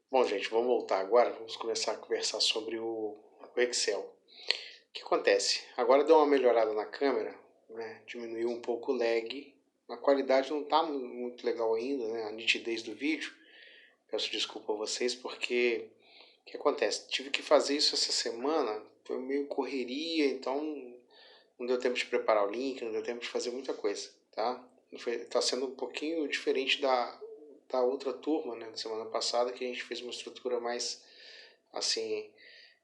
Bom, gente, vamos voltar agora. Vamos começar a conversar sobre o Excel. O que acontece? Agora deu uma melhorada na câmera, né? Diminuiu um pouco o lag. A qualidade não está muito legal ainda, né? A nitidez do vídeo. Peço desculpa a vocês porque o que acontece? Tive que fazer isso essa semana. Foi meio correria, então não deu tempo de preparar o link, não deu tempo de fazer muita coisa, tá? Tá sendo um pouquinho diferente da outra turma, né, da semana passada, que a gente fez uma estrutura mais, assim,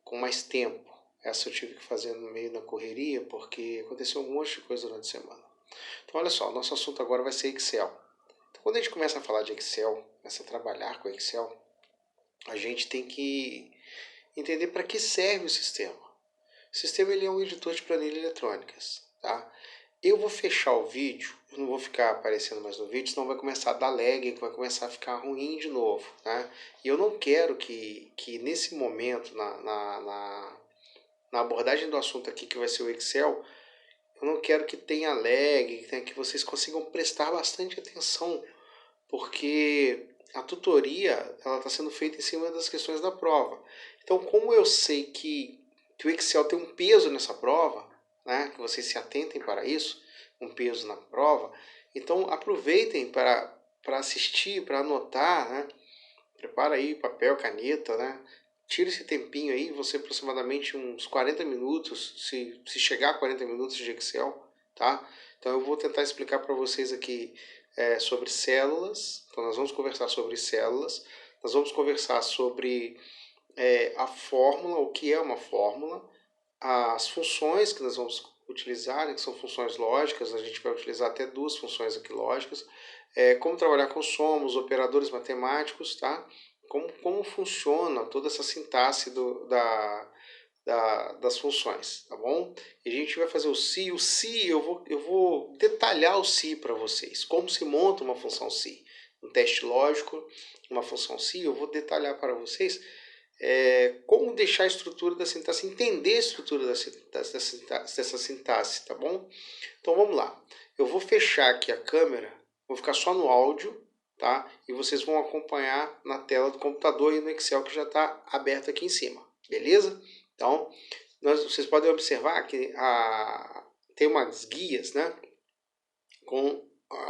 com mais tempo. Essa eu tive que fazer no meio da correria, porque aconteceu um monte de coisa durante a semana. Então, olha só, nosso assunto agora vai ser Excel. Então, quando a gente começa a falar de Excel, começa a trabalhar com Excel, a gente tem que entender para que serve o sistema. O sistema ele é um editor de planilhas eletrônicas, tá? Eu vou fechar o vídeo, eu não vou ficar aparecendo mais no vídeo, senão vai começar a dar lag, vai começar a ficar ruim de novo, né? E eu não quero que nesse momento, na abordagem do assunto aqui, que vai ser o Excel, eu não quero que tenha lag, que vocês consigam prestar bastante atenção, porque a tutoria ela está sendo feita em cima das questões da prova. Então, como eu sei que o Excel tem um peso nessa prova, né, que vocês se atentem para isso, um peso na prova, então aproveitem para assistir, para anotar, né, prepara aí papel, caneta, né, tira esse tempinho aí, você aproximadamente uns 40 minutos, se chegar a 40 minutos de Excel, tá? Então eu vou tentar explicar para vocês aqui sobre células. Então nós vamos conversar sobre células, nós vamos conversar sobre a fórmula, o que é uma fórmula, as funções que nós vamos utilizar, né, que são funções lógicas, a gente vai utilizar até duas funções aqui lógicas, como trabalhar com somos, operadores matemáticos, tá? Como funciona toda essa sintaxe das funções, tá bom? E a gente vai fazer o se eu vou detalhar o se para vocês, como se monta uma função se, um teste lógico, uma função se, eu vou detalhar para vocês como deixar a estrutura da sintaxe, entender a estrutura dessa sintaxe, tá bom? Então vamos lá. Eu vou fechar aqui a câmera, vou ficar só no áudio, tá? E vocês vão acompanhar na tela do computador e no Excel que já está aberto aqui em cima, beleza? Então, vocês podem observar que tem umas guias, né?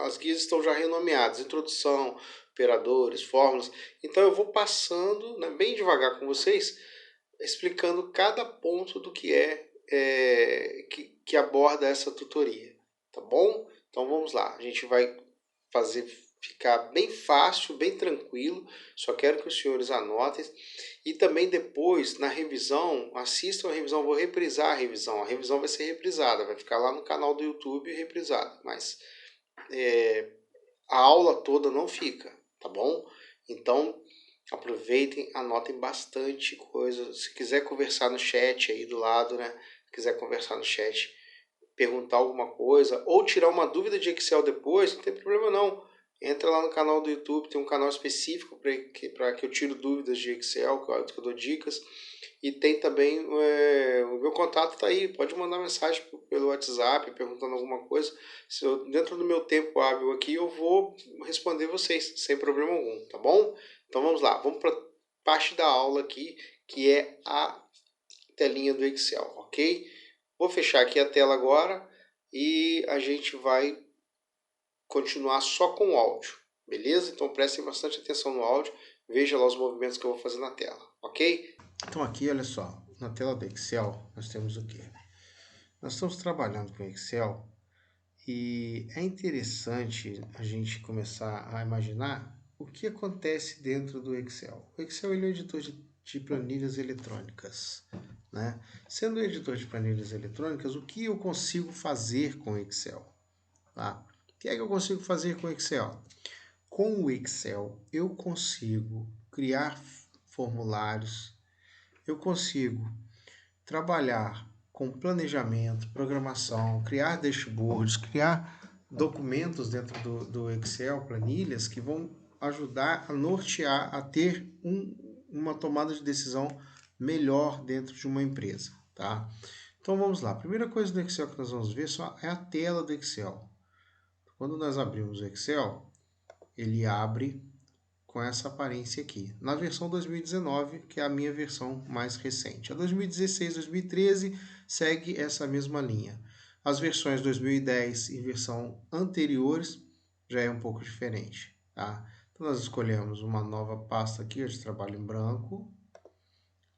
As guias estão já renomeadas, introdução, operadores, fórmulas. Então eu vou passando, né, bem devagar com vocês, explicando cada ponto do que aborda essa tutoria, tá bom? Então vamos lá, a gente vai fazer ficar bem fácil, bem tranquilo. Só quero que os senhores anotem e também depois na revisão, assistam a revisão, vou reprisar a revisão. A revisão vai ser reprisada, vai ficar lá no canal do YouTube reprisada, mas a aula toda não fica, tá bom? Então aproveitem, anotem bastante coisa. Se quiser conversar no chat aí do lado, né? Se quiser conversar no chat, perguntar alguma coisa ou tirar uma dúvida de Excel depois, não tem problema não. Entra lá no canal do YouTube, tem um canal específico para que eu tiro dúvidas de Excel, que eu dou dicas. E tem também o meu contato tá aí, pode mandar mensagem pelo WhatsApp perguntando alguma coisa. Dentro do meu tempo hábil aqui eu vou responder vocês sem problema algum, tá bom? Então vamos lá, vamos para parte da aula aqui, que é a telinha do Excel, ok? Vou fechar aqui a tela agora e a gente vai continuar só com o áudio, beleza? Então prestem bastante atenção no áudio, veja lá os movimentos que eu vou fazer na tela, ok? Então aqui, olha só, na tela do Excel nós temos o quê? Nós estamos trabalhando com Excel e é interessante a gente começar a imaginar o que acontece dentro do Excel. O Excel ele é um editor de planilhas eletrônicas, né? Sendo um editor de planilhas eletrônicas, o que eu consigo fazer com o Excel? Tá? O que é que eu consigo fazer com o Excel? Com o Excel, eu consigo criar formulários, eu consigo trabalhar com planejamento, programação, criar dashboards, criar documentos dentro do Excel, planilhas que vão ajudar a nortear, a ter uma tomada de decisão melhor dentro de uma empresa, tá? Então vamos lá. A primeira coisa do Excel que nós vamos ver só é a tela do Excel. Quando nós abrimos o Excel, ele abre com essa aparência aqui, na versão 2019, que é a minha versão mais recente. A 2016, 2013 segue essa mesma linha. As versões 2010 e versão anteriores já é um pouco diferente, tá? Então nós escolhemos uma nova pasta aqui de trabalho em branco.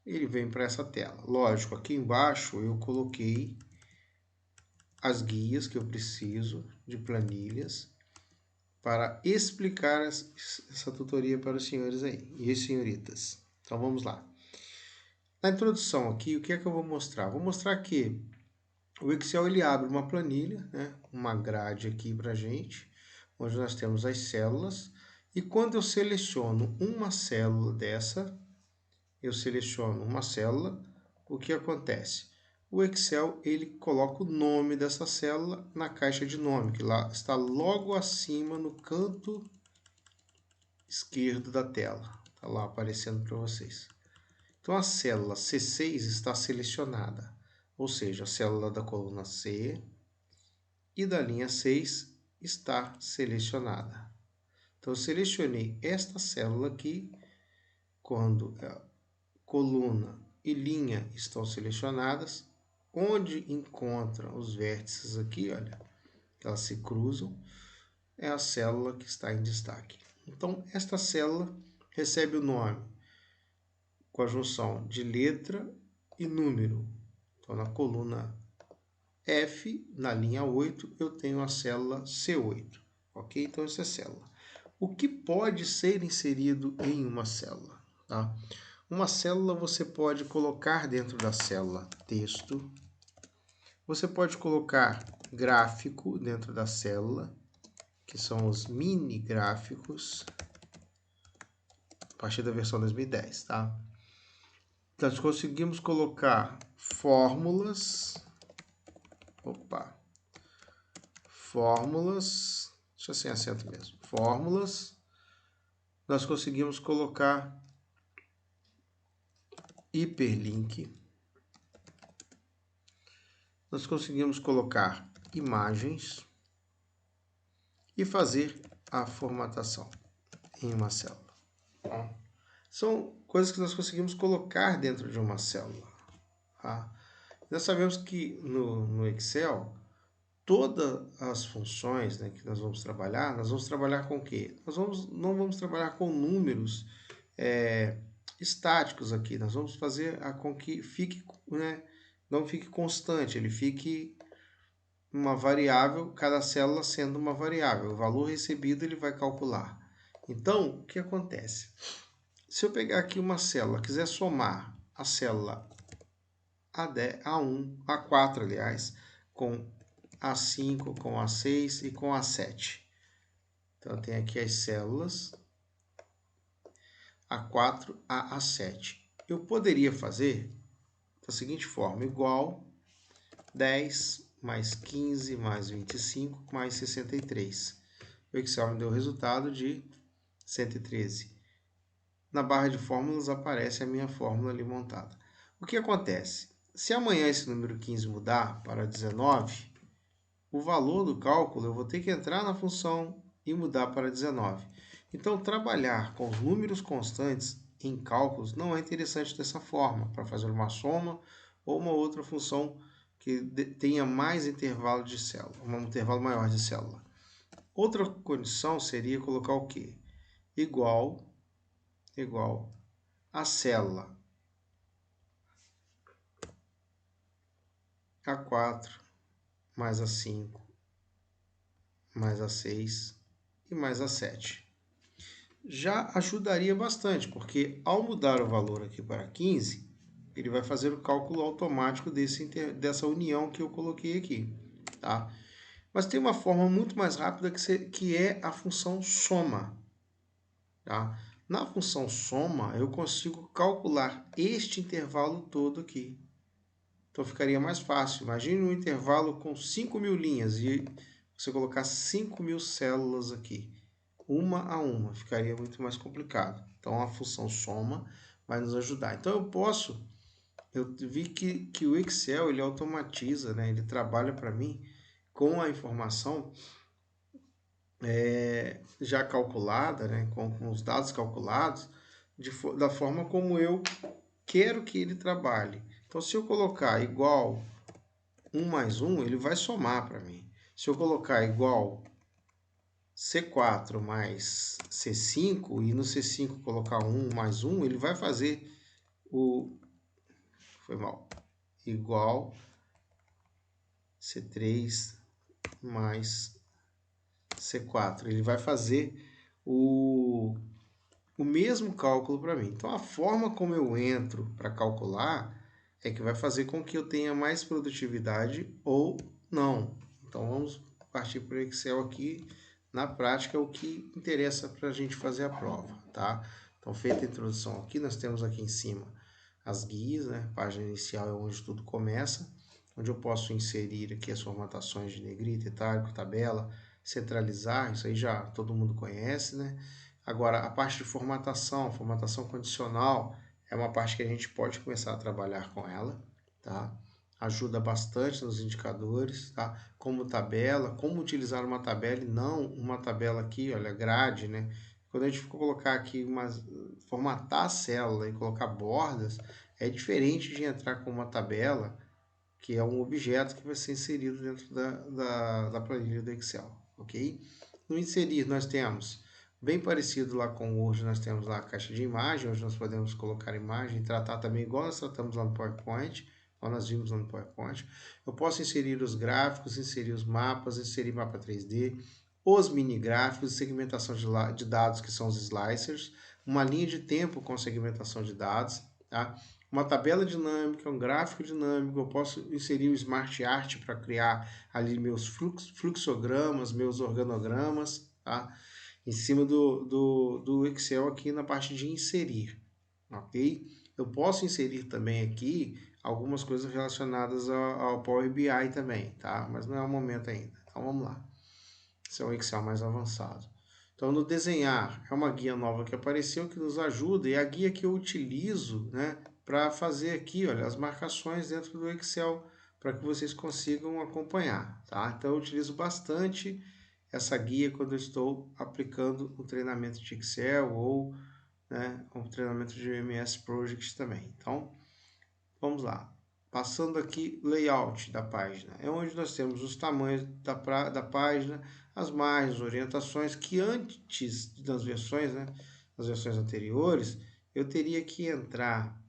Ele vem para essa tela. Lógico, aqui embaixo eu coloquei as guias que eu preciso de planilhas para explicar essa tutoria para os senhores aí e as senhoritas. Então vamos lá. Na introdução aqui, o que é que eu vou mostrar? Vou mostrar que o Excel ele abre uma planilha, né, uma grade aqui para a gente, onde nós temos as células. E quando eu seleciono uma célula dessa, o que acontece? O Excel ele coloca o nome dessa célula na caixa de nome, que lá está logo acima no canto esquerdo da tela. Está lá aparecendo para vocês. Então a célula C6 está selecionada, ou seja, a célula da coluna C e da linha 6 está selecionada. Então eu selecionei esta célula aqui, quando a coluna e linha estão selecionadas, onde encontram os vértices aqui, olha, elas se cruzam, é a célula que está em destaque. Então, esta célula recebe o nome com a junção de letra e número. Então, na coluna F, na linha 8, eu tenho a célula C8. Ok? Então, essa é a célula. O que pode ser inserido em uma célula? Tá? Uma célula você pode colocar dentro da célula texto. Você pode colocar gráfico dentro da célula, que são os mini gráficos, a partir da versão 2010, tá? Nós conseguimos colocar fórmulas, deixa sem acento mesmo, fórmulas. Nós conseguimos colocar hiperlink. Nós conseguimos colocar imagens e fazer a formatação em uma célula. Tá? São coisas que nós conseguimos colocar dentro de uma célula. Tá? Nós sabemos que no Excel, todas as funções, né, que nós vamos trabalhar com o quê? Não vamos trabalhar com números estáticos aqui. Nós vamos fazer com que fique, né, não fique constante, ele fique uma variável, cada célula sendo uma variável. O valor recebido ele vai calcular. Então, o que acontece? Se eu pegar aqui uma célula, quiser somar a célula A1, A4, aliás, com A5, com A6 e com A7. Então, tem aqui as células A4 a A7. Eu poderia fazer da seguinte forma, igual 10 mais 15 mais 25 mais 63. O Excel me deu o resultado de 113. Na barra de fórmulas aparece a minha fórmula ali montada. O que acontece? Se amanhã esse número 15 mudar para 19, o valor do cálculo eu vou ter que entrar na função e mudar para 19. Então, trabalhar com os números constantes em cálculos não é interessante dessa forma, para fazer uma soma ou uma outra função que tenha mais intervalo de célula, um intervalo maior de célula. Outra condição seria colocar o quê? Igual a célula A4 mais A5 mais A6 e mais A7. Já ajudaria bastante, porque ao mudar o valor aqui para 15, ele vai fazer o cálculo automático dessa união que eu coloquei aqui, tá? Mas tem uma forma muito mais rápida que é a função soma, tá? Na função soma, eu consigo calcular este intervalo todo aqui. Então ficaria mais fácil. Imagine um intervalo com 5.000 linhas e você colocar 5.000 células aqui, uma a uma, ficaria muito mais complicado. Então a função soma vai nos ajudar. Então eu vi que o Excel ele automatiza, né? Ele trabalha para mim com a informação já calculada, né, com os dados calculados, da forma como eu quero que ele trabalhe. Então, se eu colocar igual 1 mais 1, ele vai somar para mim. Se eu colocar igual C4 mais C5 e no C5 colocar 1 mais 1, ele vai fazer o... Foi mal. Igual C3 mais C4. Ele vai fazer o mesmo cálculo para mim. Então, a forma como eu entro para calcular é que vai fazer com que eu tenha mais produtividade ou não. Então, vamos partir para o Excel aqui. Na prática, o que interessa para a gente fazer a prova, tá? Então, feita a introdução aqui, nós temos aqui em cima as guias, né? A página inicial é onde tudo começa, onde eu posso inserir aqui as formatações de negrita, itálico, tabela, centralizar, isso aí já todo mundo conhece, né? Agora, a parte de formatação condicional, é uma parte que a gente pode começar a trabalhar com ela, tá? Ajuda bastante nos indicadores, tá? Como tabela, como utilizar uma tabela e não uma tabela aqui, olha, grade, né? Quando a gente for colocar aqui, formatar a célula e colocar bordas, é diferente de entrar com uma tabela, que é um objeto que vai ser inserido dentro da planilha do Excel, ok? No inserir, nós temos, bem parecido lá com o Word, nós temos lá a caixa de imagem, onde nós podemos colocar imagem e tratar também igual nós tratamos lá no PowerPoint, igual nós vimos lá no PowerPoint. Eu posso inserir os gráficos, inserir os mapas, inserir mapa 3D, os mini gráficos, segmentação de dados, que são os slicers, uma linha de tempo com segmentação de dados, tá? Uma tabela dinâmica, um gráfico dinâmico, eu posso inserir o Smart Art para criar ali meus fluxogramas, meus organogramas, tá? Em cima do Excel aqui na parte de inserir, ok? Eu posso inserir também aqui algumas coisas relacionadas ao Power BI também, tá? Mas não é o momento ainda. Então vamos lá. Esse é o Excel mais avançado. Então, no desenhar, é uma guia nova que apareceu que nos ajuda e é a guia que eu utilizo, né, para fazer aqui, olha, as marcações dentro do Excel para que vocês consigam acompanhar, tá? Então, eu utilizo bastante essa guia quando eu estou aplicando o treinamento de Excel ou, né, o treinamento de MS Project também. Então, vamos lá. Passando aqui, layout da página. É onde nós temos os tamanhos da página, as margens, orientações, que antes das versões, né, das versões anteriores, eu teria que entrar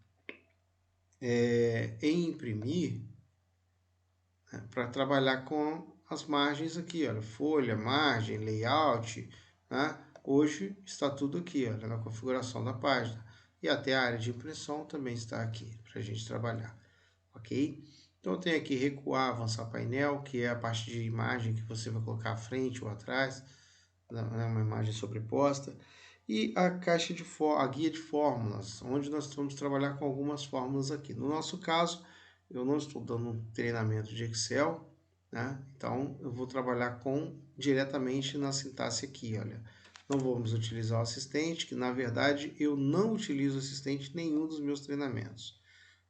em imprimir, né, para trabalhar com as margens aqui, olha, folha, margem, layout, né? Hoje está tudo aqui, olha, na configuração da página. E até a área de impressão também está aqui, para a gente trabalhar, ok? Então eu tenho aqui recuar, avançar painel, que é a parte de imagem que você vai colocar à frente ou atrás, né, uma imagem sobreposta. E a caixa a guia de fórmulas, onde nós vamos trabalhar com algumas fórmulas aqui. No nosso caso, eu não estou dando um treinamento de Excel, né? Então eu vou trabalhar diretamente na sintaxe aqui, olha. Não vamos utilizar o assistente, que na verdade eu não utilizo assistente em nenhum dos meus treinamentos.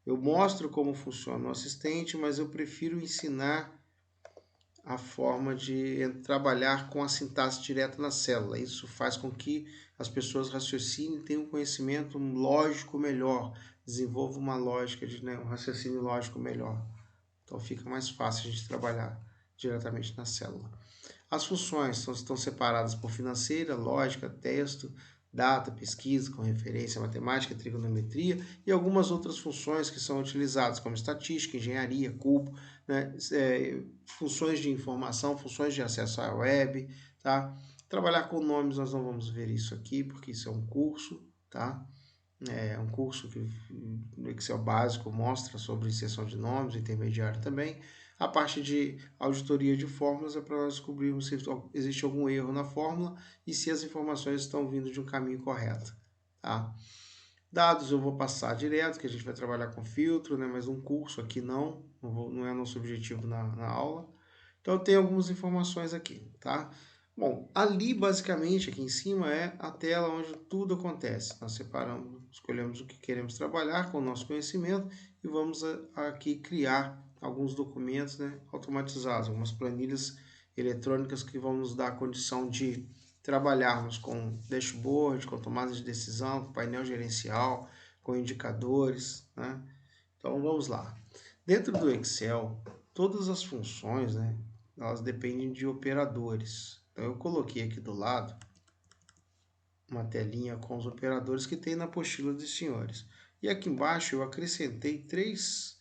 Eu mostro como funciona o assistente, mas eu prefiro ensinar a forma de trabalhar com a sintaxe direta na célula. Isso faz com que as pessoas raciocinem e tenham um conhecimento lógico melhor, desenvolvam uma lógica, um raciocínio lógico melhor. Então fica mais fácil a gente trabalhar diretamente na célula. As funções estão separadas por financeira, lógica, texto, data, pesquisa com referência, matemática, trigonometria e algumas outras funções que são utilizadas, como estatística, engenharia, cubo, né? Funções de informação, funções de acesso à web, tá? Trabalhar com nomes, nós não vamos ver isso aqui, porque isso é um curso, tá? É um curso que no Excel básico mostra sobre inserção de nomes, intermediário também. A parte de auditoria de fórmulas é para nós descobrirmos se existe algum erro na fórmula e se as informações estão vindo de um caminho correto, tá? Dados eu vou passar direto, que a gente vai trabalhar com filtro, né? Mas um curso aqui não é nosso objetivo na aula. Então tem algumas informações aqui, tá? Bom, ali basicamente aqui em cima é a tela onde tudo acontece. Nós separamos, escolhemos o que queremos trabalhar com o nosso conhecimento e vamos aqui criar alguns documentos, né, automatizados, algumas planilhas eletrônicas que vão nos dar a condição de trabalharmos com dashboard, com tomada de decisão, com painel gerencial, com indicadores, né? Então vamos lá. Dentro do Excel, todas as funções, né, elas dependem de operadores. Então eu coloquei aqui do lado uma telinha com os operadores que tem na apostila dos senhores. E aqui embaixo eu acrescentei 3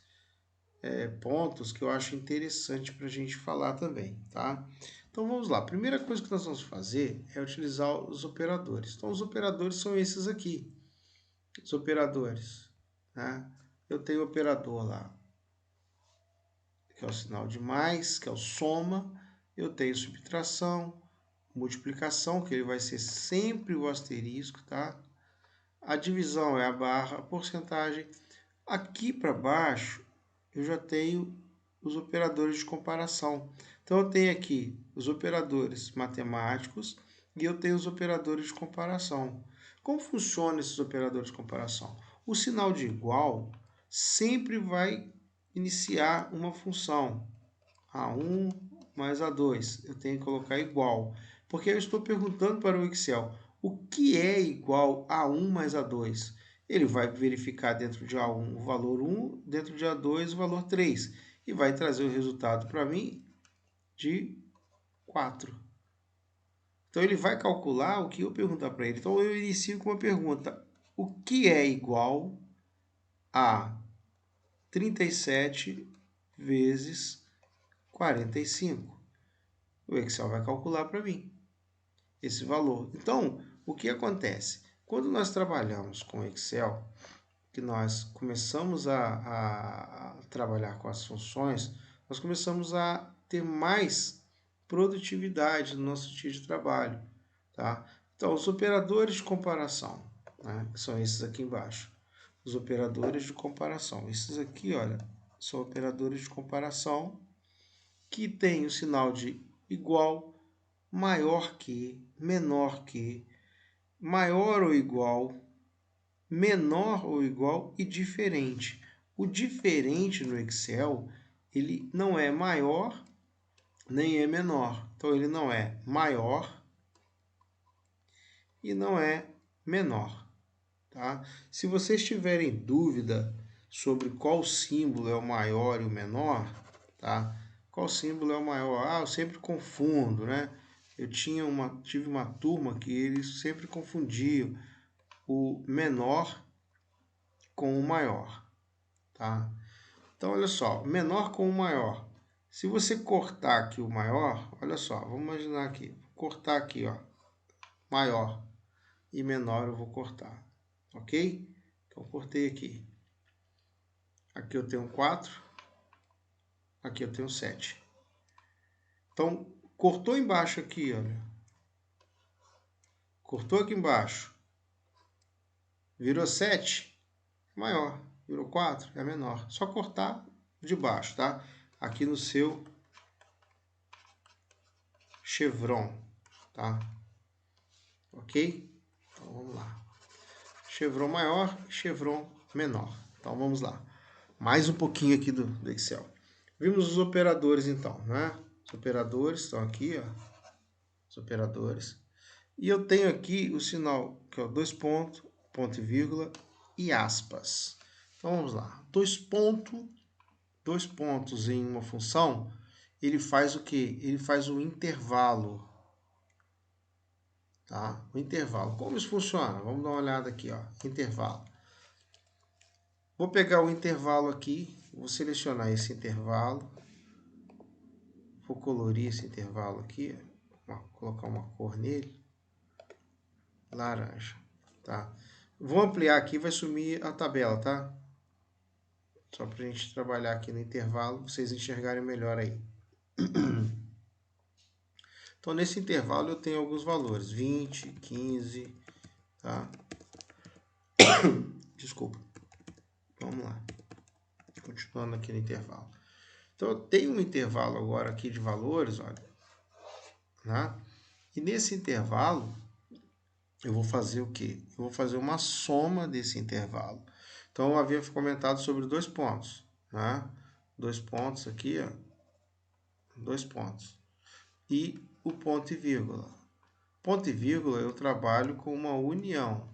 pontos que eu acho interessante para a gente falar também, tá? Então vamos lá. A primeira coisa que nós vamos fazer é utilizar os operadores. Então os operadores são esses aqui. Os operadores, né? Eu tenho o operador lá, que é o sinal de mais, que é o soma. Eu tenho subtração, multiplicação, que ele vai ser sempre o asterisco, tá? A divisão é a barra, a porcentagem. Aqui para baixo, eu já tenho os operadores de comparação. Então, eu tenho aqui os operadores matemáticos e eu tenho os operadores de comparação. Como funcionam esses operadores de comparação? O sinal de igual sempre vai iniciar uma função. A1 mais A2. Eu tenho que colocar igual. Porque eu estou perguntando para o Excel o que é igual a 1 mais A2. Ele vai verificar dentro de A1 o valor 1, dentro de A2 o valor 3. E vai trazer o resultado para mim de 4. Então, ele vai calcular o que eu perguntar para ele. Então, eu inicio com uma pergunta. O que é igual a 37 vezes 45? O Excel vai calcular para mim esse valor. Então, o que acontece? Quando nós trabalhamos com Excel, que nós começamos a trabalhar com as funções, nós começamos a ter mais produtividade no nosso dia de trabalho, tá? Então, os operadores de comparação, né, são esses aqui embaixo. Os operadores de comparação. Esses aqui, olha, são operadores de comparação que têm o sinal de igual, maior que, menor que, maior ou igual, menor ou igual e diferente. O diferente no Excel, ele não é maior nem é menor. Então, ele não é maior e não é menor, tá? Se vocês tiverem dúvida sobre qual símbolo é o maior e o menor, tá? Qual símbolo é o maior? Ah, eu sempre confundo, né? Eu tive uma turma que eles sempre confundiam o menor com o maior, tá? Então, olha só, menor com o maior. Se você cortar aqui o maior, olha só, vamos imaginar aqui, vou cortar aqui, ó, maior e menor eu vou cortar, ok? Então, cortei aqui. Aqui eu tenho 4, aqui eu tenho 7. Então, cortou embaixo aqui, olha. Cortou aqui embaixo. Virou 7, maior. Virou 4, é menor. Só cortar de baixo, tá? Aqui no seu chevron, tá? Ok? Então, vamos lá. Chevron maior, chevron menor. Então, vamos lá. Mais um pouquinho aqui do Excel. Vimos os operadores, então, né? Os operadores estão aqui, ó. Os operadores. E eu tenho aqui o sinal, que é o 2 pontos, ponto e vírgula e aspas. Então, vamos lá. 2 pontos em uma função, ele faz o quê? Ele faz o intervalo. Tá? O intervalo. Como isso funciona? Vamos dar uma olhada aqui, ó. Intervalo. Vou pegar o intervalo aqui, vou selecionar esse intervalo. Vou colorir esse intervalo aqui, vou colocar uma cor nele. Laranja, tá? Vou ampliar aqui, vai sumir a tabela, tá? Só pra gente trabalhar aqui no intervalo, vocês enxergarem melhor aí. Então, nesse intervalo eu tenho alguns valores, 20, 15, tá? Desculpa. Vamos lá. Continuando aqui no intervalo. Então, eu tenho um intervalo agora aqui de valores, olha. Tá? E nesse intervalo, eu vou fazer o quê? Eu vou fazer uma soma desse intervalo. Então, eu havia comentado sobre 2 pontos, né? 2 pontos aqui, ó. 2 pontos. e o ponto e vírgula. Ponto e vírgula eu trabalho com uma união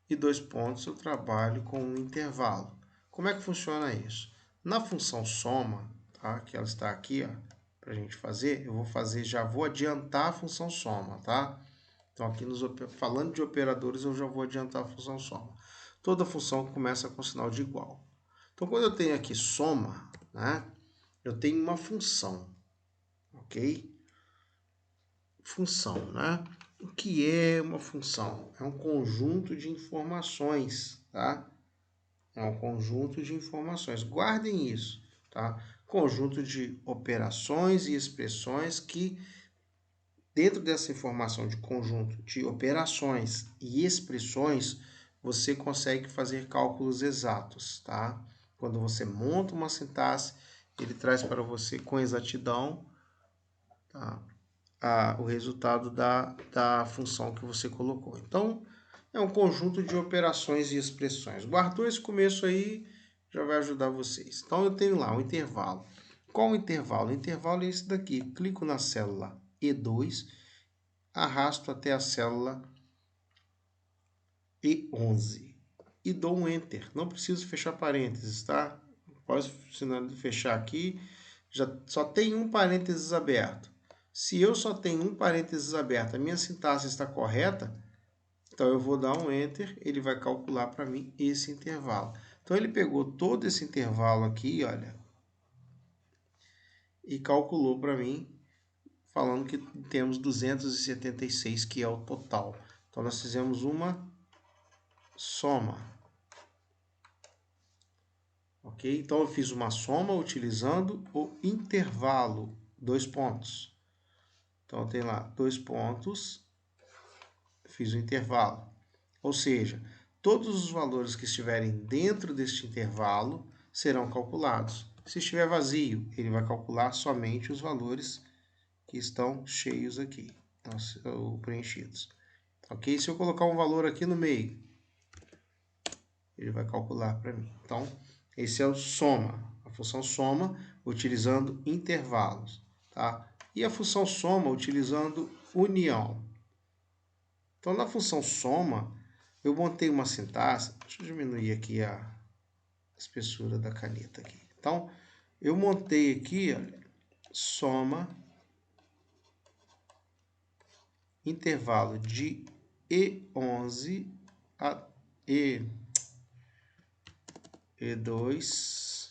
e 2 pontos eu trabalho com um intervalo. Como é que funciona isso? Na função soma, tá? Que ela está aqui, para a gente fazer, eu vou fazer, já vou adiantar a função soma, tá? Então aqui falando de operadores, eu já vou adiantar a função soma. Toda função começa com sinal de igual. Então quando eu tenho aqui soma, né? Eu tenho uma função, ok? Função, né? O que é uma função? É um conjunto de informações, tá? É um conjunto de informações. Guardem isso, tá? Conjunto de operações e expressões que, dentro dessa informação de conjunto de operações e expressões, você consegue fazer cálculos exatos, tá? Quando você monta uma sintaxe, ele traz para você com exatidão, tá? O resultado da função que você colocou. Então, é um conjunto de operações e expressões. Guardou esse começo aí, já vai ajudar vocês. Então, eu tenho lá um intervalo. Qual o intervalo? O intervalo é esse daqui. Clico na célula E2, arrasto até a célula E11 e dou um Enter. Não preciso fechar parênteses, tá? Após fechar aqui, já só tem um parênteses aberto. Se eu só tenho um parênteses aberto, a minha sintaxe está correta, então eu vou dar um Enter, ele vai calcular para mim esse intervalo. Então ele pegou todo esse intervalo aqui, olha, e calculou para mim, falando que temos 276, que é o total. Então nós fizemos uma soma. Ok? Então eu fiz uma soma utilizando o intervalo, 2 pontos. Então tem lá 2 pontos, fiz o intervalo. Ou seja, todos os valores que estiverem dentro deste intervalo serão calculados. Se estiver vazio, ele vai calcular somente os valores que estão cheios aqui, ou preenchidos. Ok? Se eu colocar um valor aqui no meio, ele vai calcular para mim. Então, esse é o soma, a função soma utilizando intervalos, tá? E a função soma utilizando união. Então, na função soma, eu montei uma sintaxe. Deixa eu diminuir aqui a espessura da caneta aqui. Então, eu montei aqui, olha, soma intervalo de E11 a E2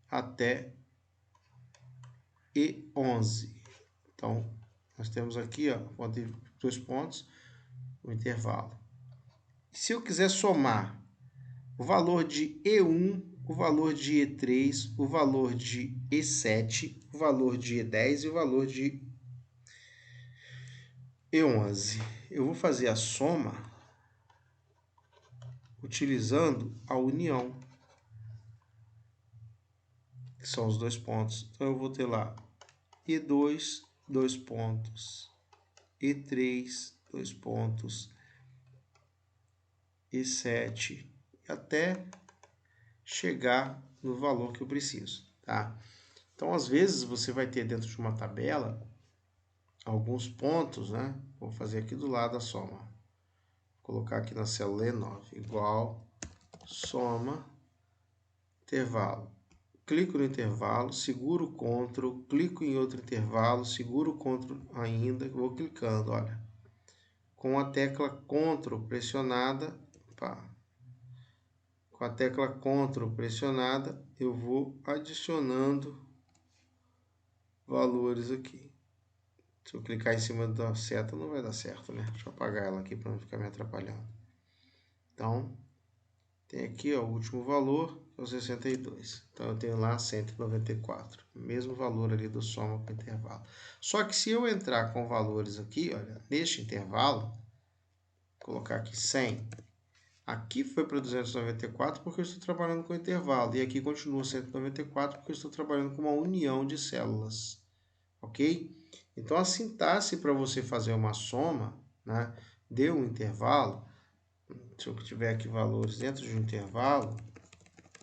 até E11. Então, nós temos aqui, ó, 2 pontos, o intervalo. Se eu quiser somar o valor de E1, o valor de E3, o valor de E7, o valor de E10 e o valor de E11, eu vou fazer a soma utilizando a união, que são os 2 pontos. Então, eu vou ter lá E2, 2 pontos, E3, 2 pontos, E7, até chegar no valor que eu preciso, tá? Então, às vezes, você vai ter dentro de uma tabela alguns pontos, né? Vou fazer aqui do lado a soma. Vou colocar aqui na célula E9, igual, soma, intervalo. Clico no intervalo, seguro o CTRL, clico em outro intervalo, seguro o CTRL ainda, vou clicando, olha. Com a tecla CTRL pressionada, pá. Com a tecla CTRL pressionada, eu vou adicionando valores aqui. Se eu clicar em cima da seta, não vai dar certo, né? Deixa eu apagar ela aqui para não ficar me atrapalhando. Então, tem aqui, ó, o último valor, é o 62. Então, eu tenho lá 194. Mesmo valor ali do soma com intervalo. Só que se eu entrar com valores aqui, olha, neste intervalo, colocar aqui 100. Aqui foi para 294 porque eu estou trabalhando com intervalo. E aqui continua 194 porque eu estou trabalhando com uma união de células. Ok? Então, a sintaxe para você fazer uma soma, né, de um intervalo, se eu tiver aqui valores dentro de um intervalo,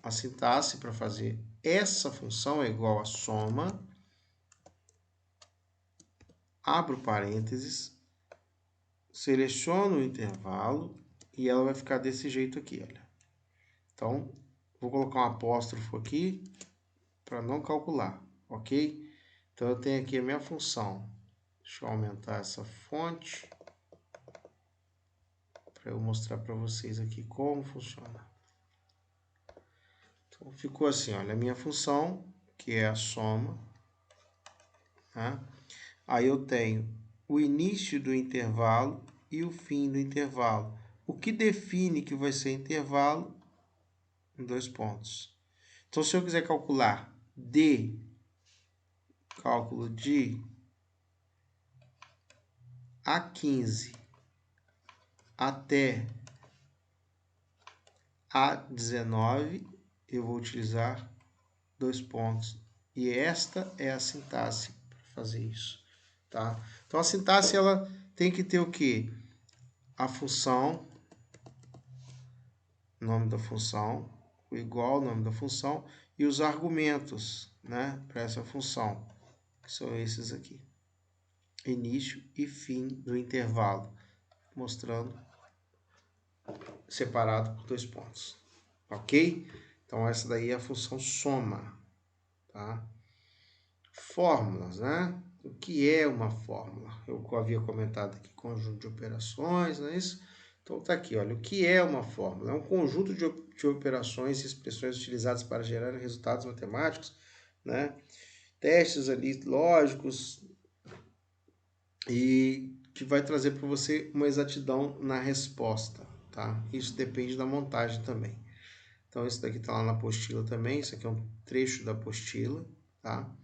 a sintaxe para fazer essa função é igual a soma abro parênteses, seleciono o intervalo e ela vai ficar desse jeito aqui, olha. Então, vou colocar um apóstrofo aqui para não calcular, ok? Então, eu tenho aqui a minha função. Deixa eu aumentar essa fonte para eu mostrar para vocês aqui como funciona. Então, ficou assim, olha, a minha função, que é a soma, tá? Aí eu tenho o início do intervalo e o fim do intervalo. O que define que vai ser intervalo? Em 2 pontos. Então, se eu quiser calcular cálculo de A15 até A19, eu vou utilizar 2 pontos. E esta é a sintaxe para fazer isso, tá? Então, a sintaxe, ela tem que ter o quê? A função, nome da função, o igual ao nome da função, e os argumentos, né, para essa função, que são esses aqui. Início e fim do intervalo, mostrando separado por 2 pontos, ok? Então, essa daí é a função soma, tá? Fórmulas, né? O que é uma fórmula? Eu havia comentado aqui conjunto de operações, não é isso? Então, tá aqui, olha, o que é uma fórmula? É um conjunto de operações e expressões utilizadas para gerar resultados matemáticos, né? Testes ali lógicos e que vai trazer para você uma exatidão na resposta, tá? Isso depende da montagem também. Então, isso daqui está lá na apostila também, isso aqui é um trecho da apostila, tá?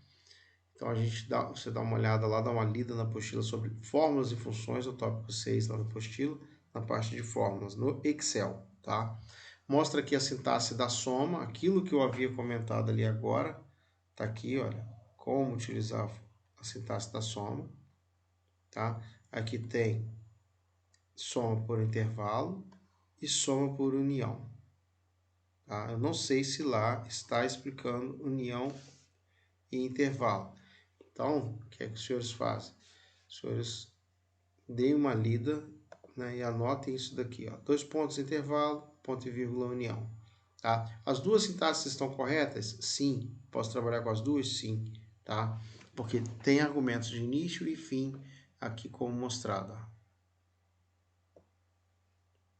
Então, você dá uma olhada lá, dá uma lida na apostila sobre fórmulas e funções, o tópico 6 lá na apostila, na parte de fórmulas, no Excel, tá? Mostra aqui a sintaxe da soma, aquilo que eu havia comentado ali agora, tá aqui, olha, como utilizar a sintaxe da soma, tá? Aqui tem soma por intervalo e soma por união, tá? Eu não sei se lá está explicando união e intervalo. Então, o que é que os senhores fazem? Os senhores deem uma lida, né, e anotem isso daqui, ó. 2 pontos intervalo, ponto e vírgula união. Tá? As duas sintaxes estão corretas? Sim. Posso trabalhar com as duas? Sim. Tá? Porque tem argumentos de início e fim aqui como mostrado.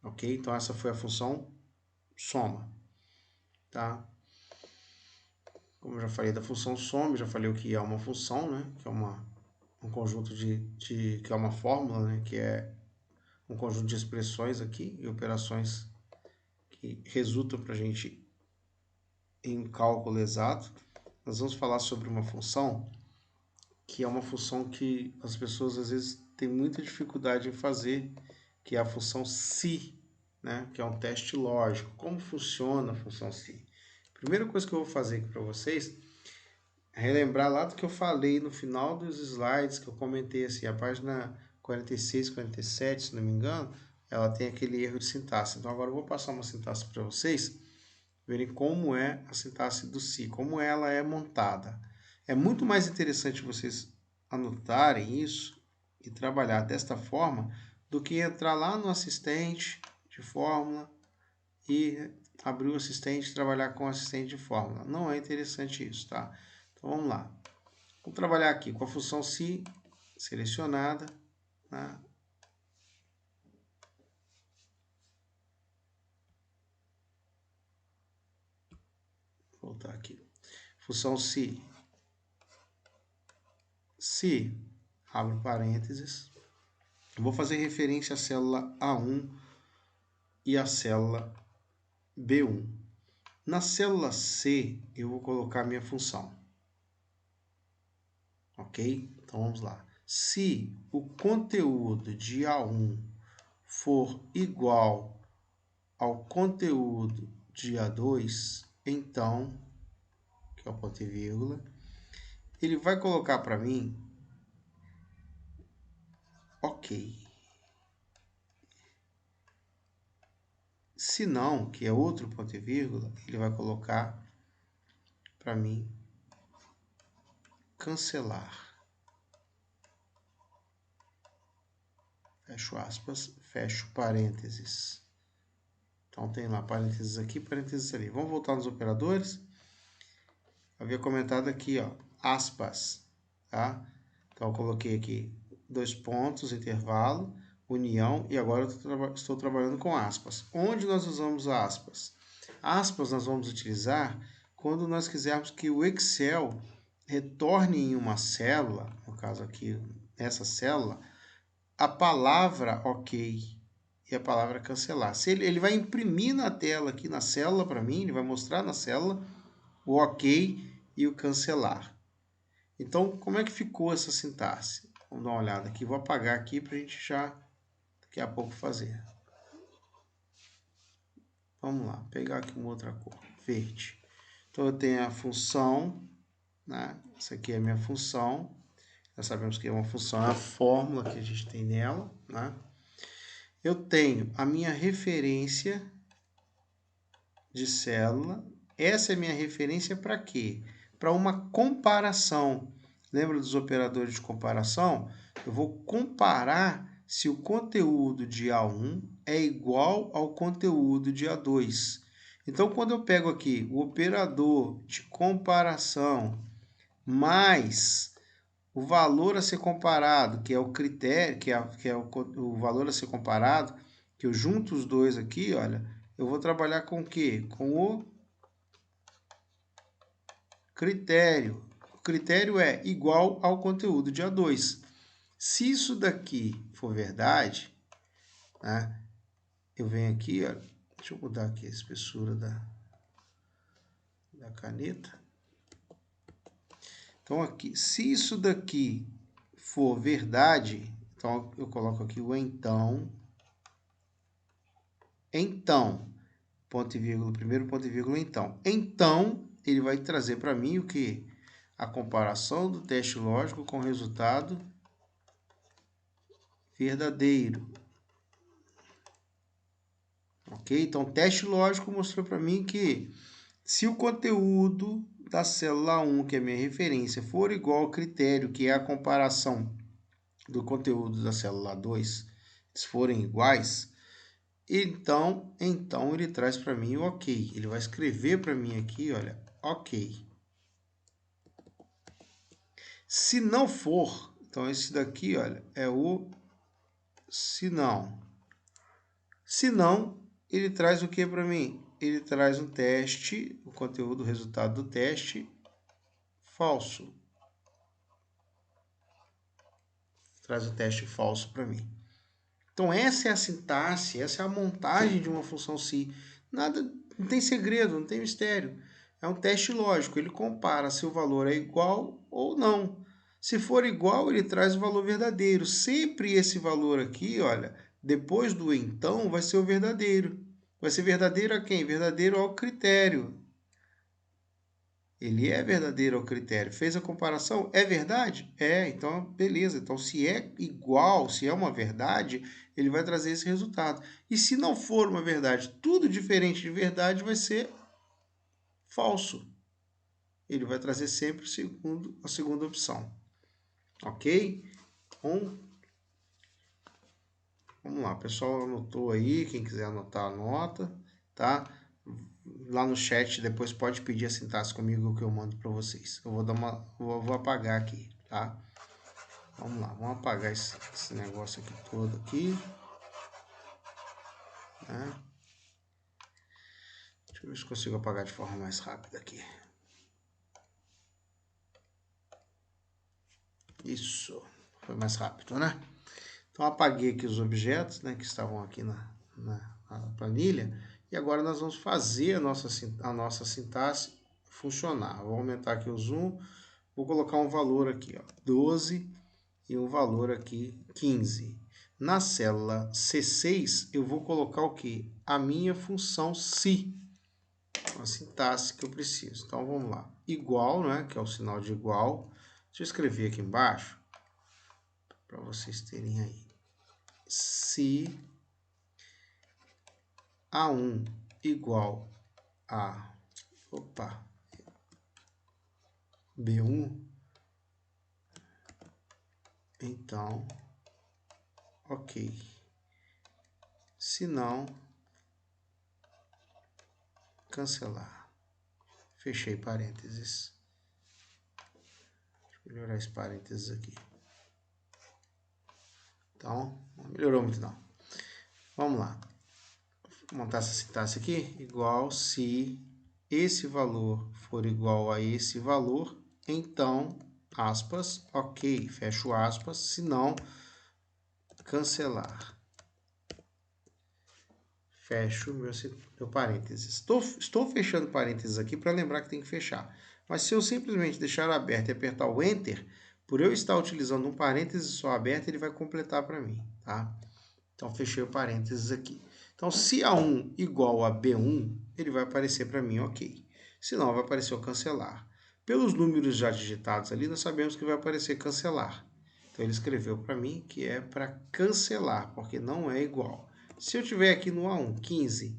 Ó. Ok? Então, essa foi a função soma. Tá? Como eu já falei da função soma, já falei o que é uma função, né? Que é um conjunto que é uma fórmula, né? Que é um conjunto de expressões aqui e operações que resultam para a gente em cálculo exato. Nós vamos falar sobre uma função que é uma função que as pessoas às vezes têm muita dificuldade em fazer, que é a função se, né? Que é um teste lógico. Como funciona a função se? Primeira coisa que eu vou fazer aqui para vocês é relembrar lá do que eu falei no final dos slides, que eu comentei assim, a página 46, 47, se não me engano, ela tem aquele erro de sintaxe. Então agora eu vou passar uma sintaxe para vocês verem como é a sintaxe do se, como ela é montada. É muito mais interessante vocês anotarem isso e trabalhar desta forma do que entrar lá no assistente de fórmula e abrir o assistente e trabalhar com o assistente de fórmula. Não é interessante isso, tá? Então vamos lá. Vamos trabalhar aqui com a função se selecionada, né? Vou voltar aqui. Função se abre parênteses. Vou fazer referência à célula A1 e à célula B1. Na célula C, eu vou colocar minha função. Ok? Então, vamos lá. Se o conteúdo de A1 for igual ao conteúdo de A2, então, que é o ponto e vírgula, ele vai colocar para mim, ok. Se não, que é outro ponto e vírgula, ele vai colocar para mim cancelar. fecho aspas, fecho parênteses. Então, tem lá parênteses aqui, parênteses ali. Vamos voltar nos operadores. Havia comentado aqui, ó, aspas, tá? Então, eu coloquei aqui 2 pontos, intervalo, união, e agora eu estou trabalhando com aspas. Onde nós usamos aspas? Aspas nós vamos utilizar quando nós quisermos que o Excel retorne em uma célula, no caso aqui, nessa célula, a palavra OK e a palavra cancelar. Se ele vai imprimir na tela aqui na célula para mim, ele vai mostrar na célula o OK e o cancelar. Então, como é que ficou essa sintaxe? Vamos dar uma olhada aqui. Vou apagar aqui para a gente já daqui a pouco fazer. Vamos lá, pegar aqui uma outra cor, verde. Então, eu tenho a função, né? Essa aqui é a minha função. Nós sabemos que é uma função, é a fórmula que a gente tem nela, né? Eu tenho a minha referência de célula. Essa é minha referência para quê? Para uma comparação. Lembra dos operadores de comparação? Eu vou comparar se o conteúdo de A1 é igual ao conteúdo de A2. Então, quando eu pego aqui o operador de comparação mais o valor a ser comparado, que é o critério, que é o valor a ser comparado, que eu junto os dois aqui, olha, eu vou trabalhar com o quê? Com o critério. O critério é igual ao conteúdo de A2. Se isso daqui for verdade, né, eu venho aqui, ó, deixa eu mudar aqui a espessura da caneta. Então, aqui, se isso daqui for verdade, então eu coloco aqui o então, ponto e vírgula, primeiro ponto e vírgula, então. Então, ele vai trazer para mim o que? A comparação do teste lógico com o resultado verdadeiro. Ok? Então, o teste lógico mostrou para mim que se o conteúdo da célula 1, que é a minha referência, for igual ao critério, que é a comparação do conteúdo da célula 2, se forem iguais, então ele traz para mim o OK. Ele vai escrever para mim aqui, olha, OK. Se não for, então esse daqui, olha, é o se não. Se não, ele traz o que para mim? Ele traz um teste, o conteúdo, o resultado do teste falso. Traz o teste falso para mim. Então essa é a sintaxe, essa é a montagem de uma função se. Nada, não tem segredo, não tem mistério. É um teste lógico, ele compara se o valor é igual ou não. Se for igual, ele traz o valor verdadeiro. Sempre esse valor aqui, olha, depois do então, vai ser o verdadeiro. Vai ser verdadeiro a quem? Verdadeiro ao critério. Ele é verdadeiro ao critério. Fez a comparação? É verdade? É, então beleza. Então, se é igual, se é uma verdade, ele vai trazer esse resultado. E se não for uma verdade, tudo diferente de verdade vai ser falso. Ele vai trazer sempre a segunda opção. Ok? Então, vamos lá. O pessoal anotou aí. Quem quiser anotar, anota. Tá? Lá no chat depois pode pedir a sintaxe comigo que eu mando para vocês. Eu vou apagar aqui, tá? Vamos lá, vamos apagar esse negócio aqui todo aqui. Né? Deixa eu ver se consigo apagar de forma mais rápida aqui. Isso, foi mais rápido, né? Então apaguei aqui os objetos, né, que estavam aqui na planilha. E agora nós vamos fazer a nossa sintaxe funcionar. Vou aumentar aqui o zoom. Vou colocar um valor aqui, ó, 12 e um valor aqui 15. Na célula C6, eu vou colocar o que? A minha função se. A sintaxe que eu preciso. Então, vamos lá. Igual, né, que é o sinal de igual. Deixa eu escrever aqui embaixo, para vocês terem aí. Se A1 igual a B1, então ok. Se não, cancelar. Fechei parênteses. Deixa eu melhorar esse parênteses aqui. Então, não melhorou muito não. Vamos lá. Vou montar essa sintaxe aqui. Igual se esse valor for igual a esse valor, então, aspas, ok, fecho aspas, se não, cancelar. Fecho meu parênteses. Estou fechando parênteses aqui para lembrar que tem que fechar. Mas se eu simplesmente deixar aberto e apertar o Enter, por eu estar utilizando um parêntese só aberto, ele vai completar para mim, tá? Então, fechei o parênteses aqui. Então, se A1 igual a B1, ele vai aparecer para mim ok. Se não, vai aparecer o cancelar. Pelos números já digitados ali, nós sabemos que vai aparecer cancelar. Então, ele escreveu para mim que é para cancelar, porque não é igual. Se eu tiver aqui no A1 15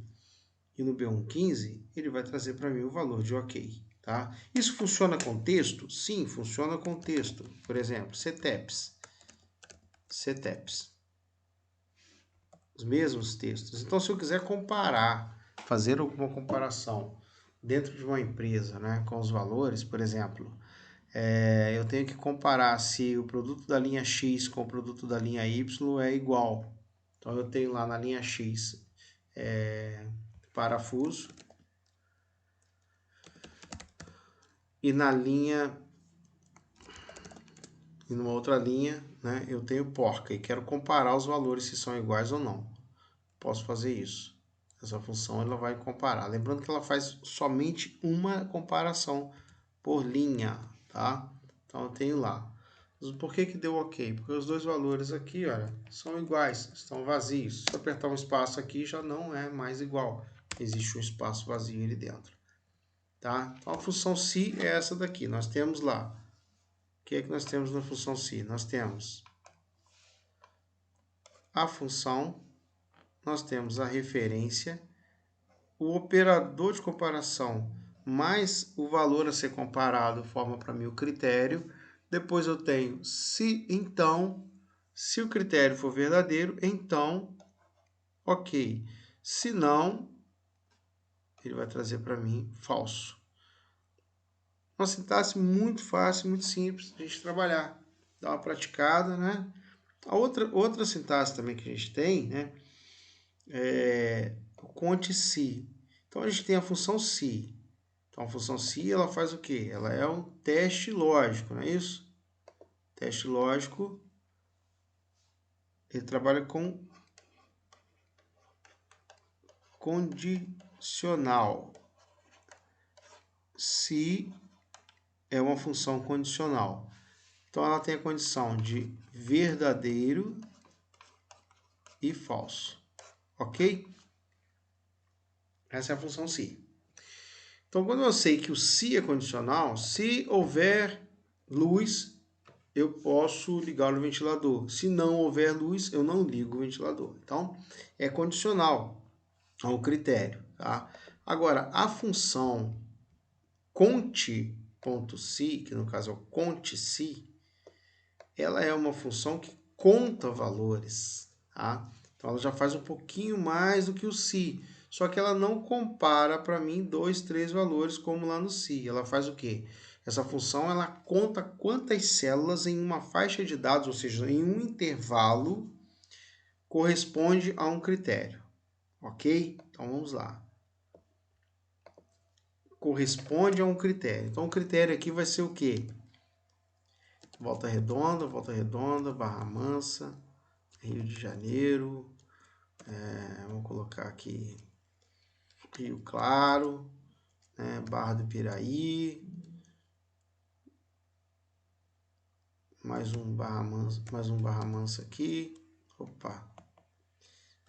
e no B1 15, ele vai trazer para mim o valor de ok. Tá? Isso funciona com texto? Sim, funciona com texto. Por exemplo, CTEPS. Os mesmos textos. Então, se eu quiser comparar, fazer alguma comparação dentro de uma empresa, né, com os valores, por exemplo, eu tenho que comparar se o produto da linha X com o produto da linha Y é igual. Então, eu tenho lá na linha X parafuso e na linha e numa outra linha, né, eu tenho porca e quero comparar os valores se são iguais ou não. Posso fazer isso. Essa função ela vai comparar. Lembrando que ela faz somente uma comparação por linha, tá? Então eu tenho lá. Por que deu ok? Porque os dois valores aqui, olha, são iguais, estão vazios. Se eu apertar um espaço aqui, já não é mais igual. Existe um espaço vazio ali dentro, tá? Então a função se é essa daqui. Nós temos lá. O que é que nós temos na função se? Nós temos a função, nós temos a referência, o operador de comparação mais o valor a ser comparado forma para mim o critério. Depois eu tenho se então, se o critério for verdadeiro, então ok. Se não, ele vai trazer para mim falso. Uma sintaxe muito fácil, muito simples de a gente trabalhar. Dá uma praticada, né? A outra sintaxe também que a gente tem, né? É o conte se. Então a gente tem a função se. Então, a função se, ela faz o quê? Ela é um teste lógico, não é isso? Teste lógico, ele trabalha com condicional. Se é uma função condicional. Então, ela tem a condição de verdadeiro e falso. Ok? Essa é a função se. Então, quando eu sei que o se é condicional, se houver luz, eu posso ligar o ventilador. Se não houver luz, eu não ligo o ventilador. Então, é condicional ao critério. Tá? Agora, a função conte.se, que no caso é o conte.se, ela é uma função que conta valores. Tá? Então, ela já faz um pouquinho mais do que o se. Só que ela não compara para mim 2, 3 valores como lá no se. Ela faz o quê? Essa função ela conta quantas células em uma faixa de dados, ou seja, em um intervalo, corresponde a um critério. Ok? Então vamos lá. Corresponde a um critério. Então o critério aqui vai ser o quê? Volta Redonda, Barra Mansa, Rio de Janeiro. Vamos colocar aqui Rio Claro, né? Barra do Piraí. Mais um Barra Mansa aqui. Opa.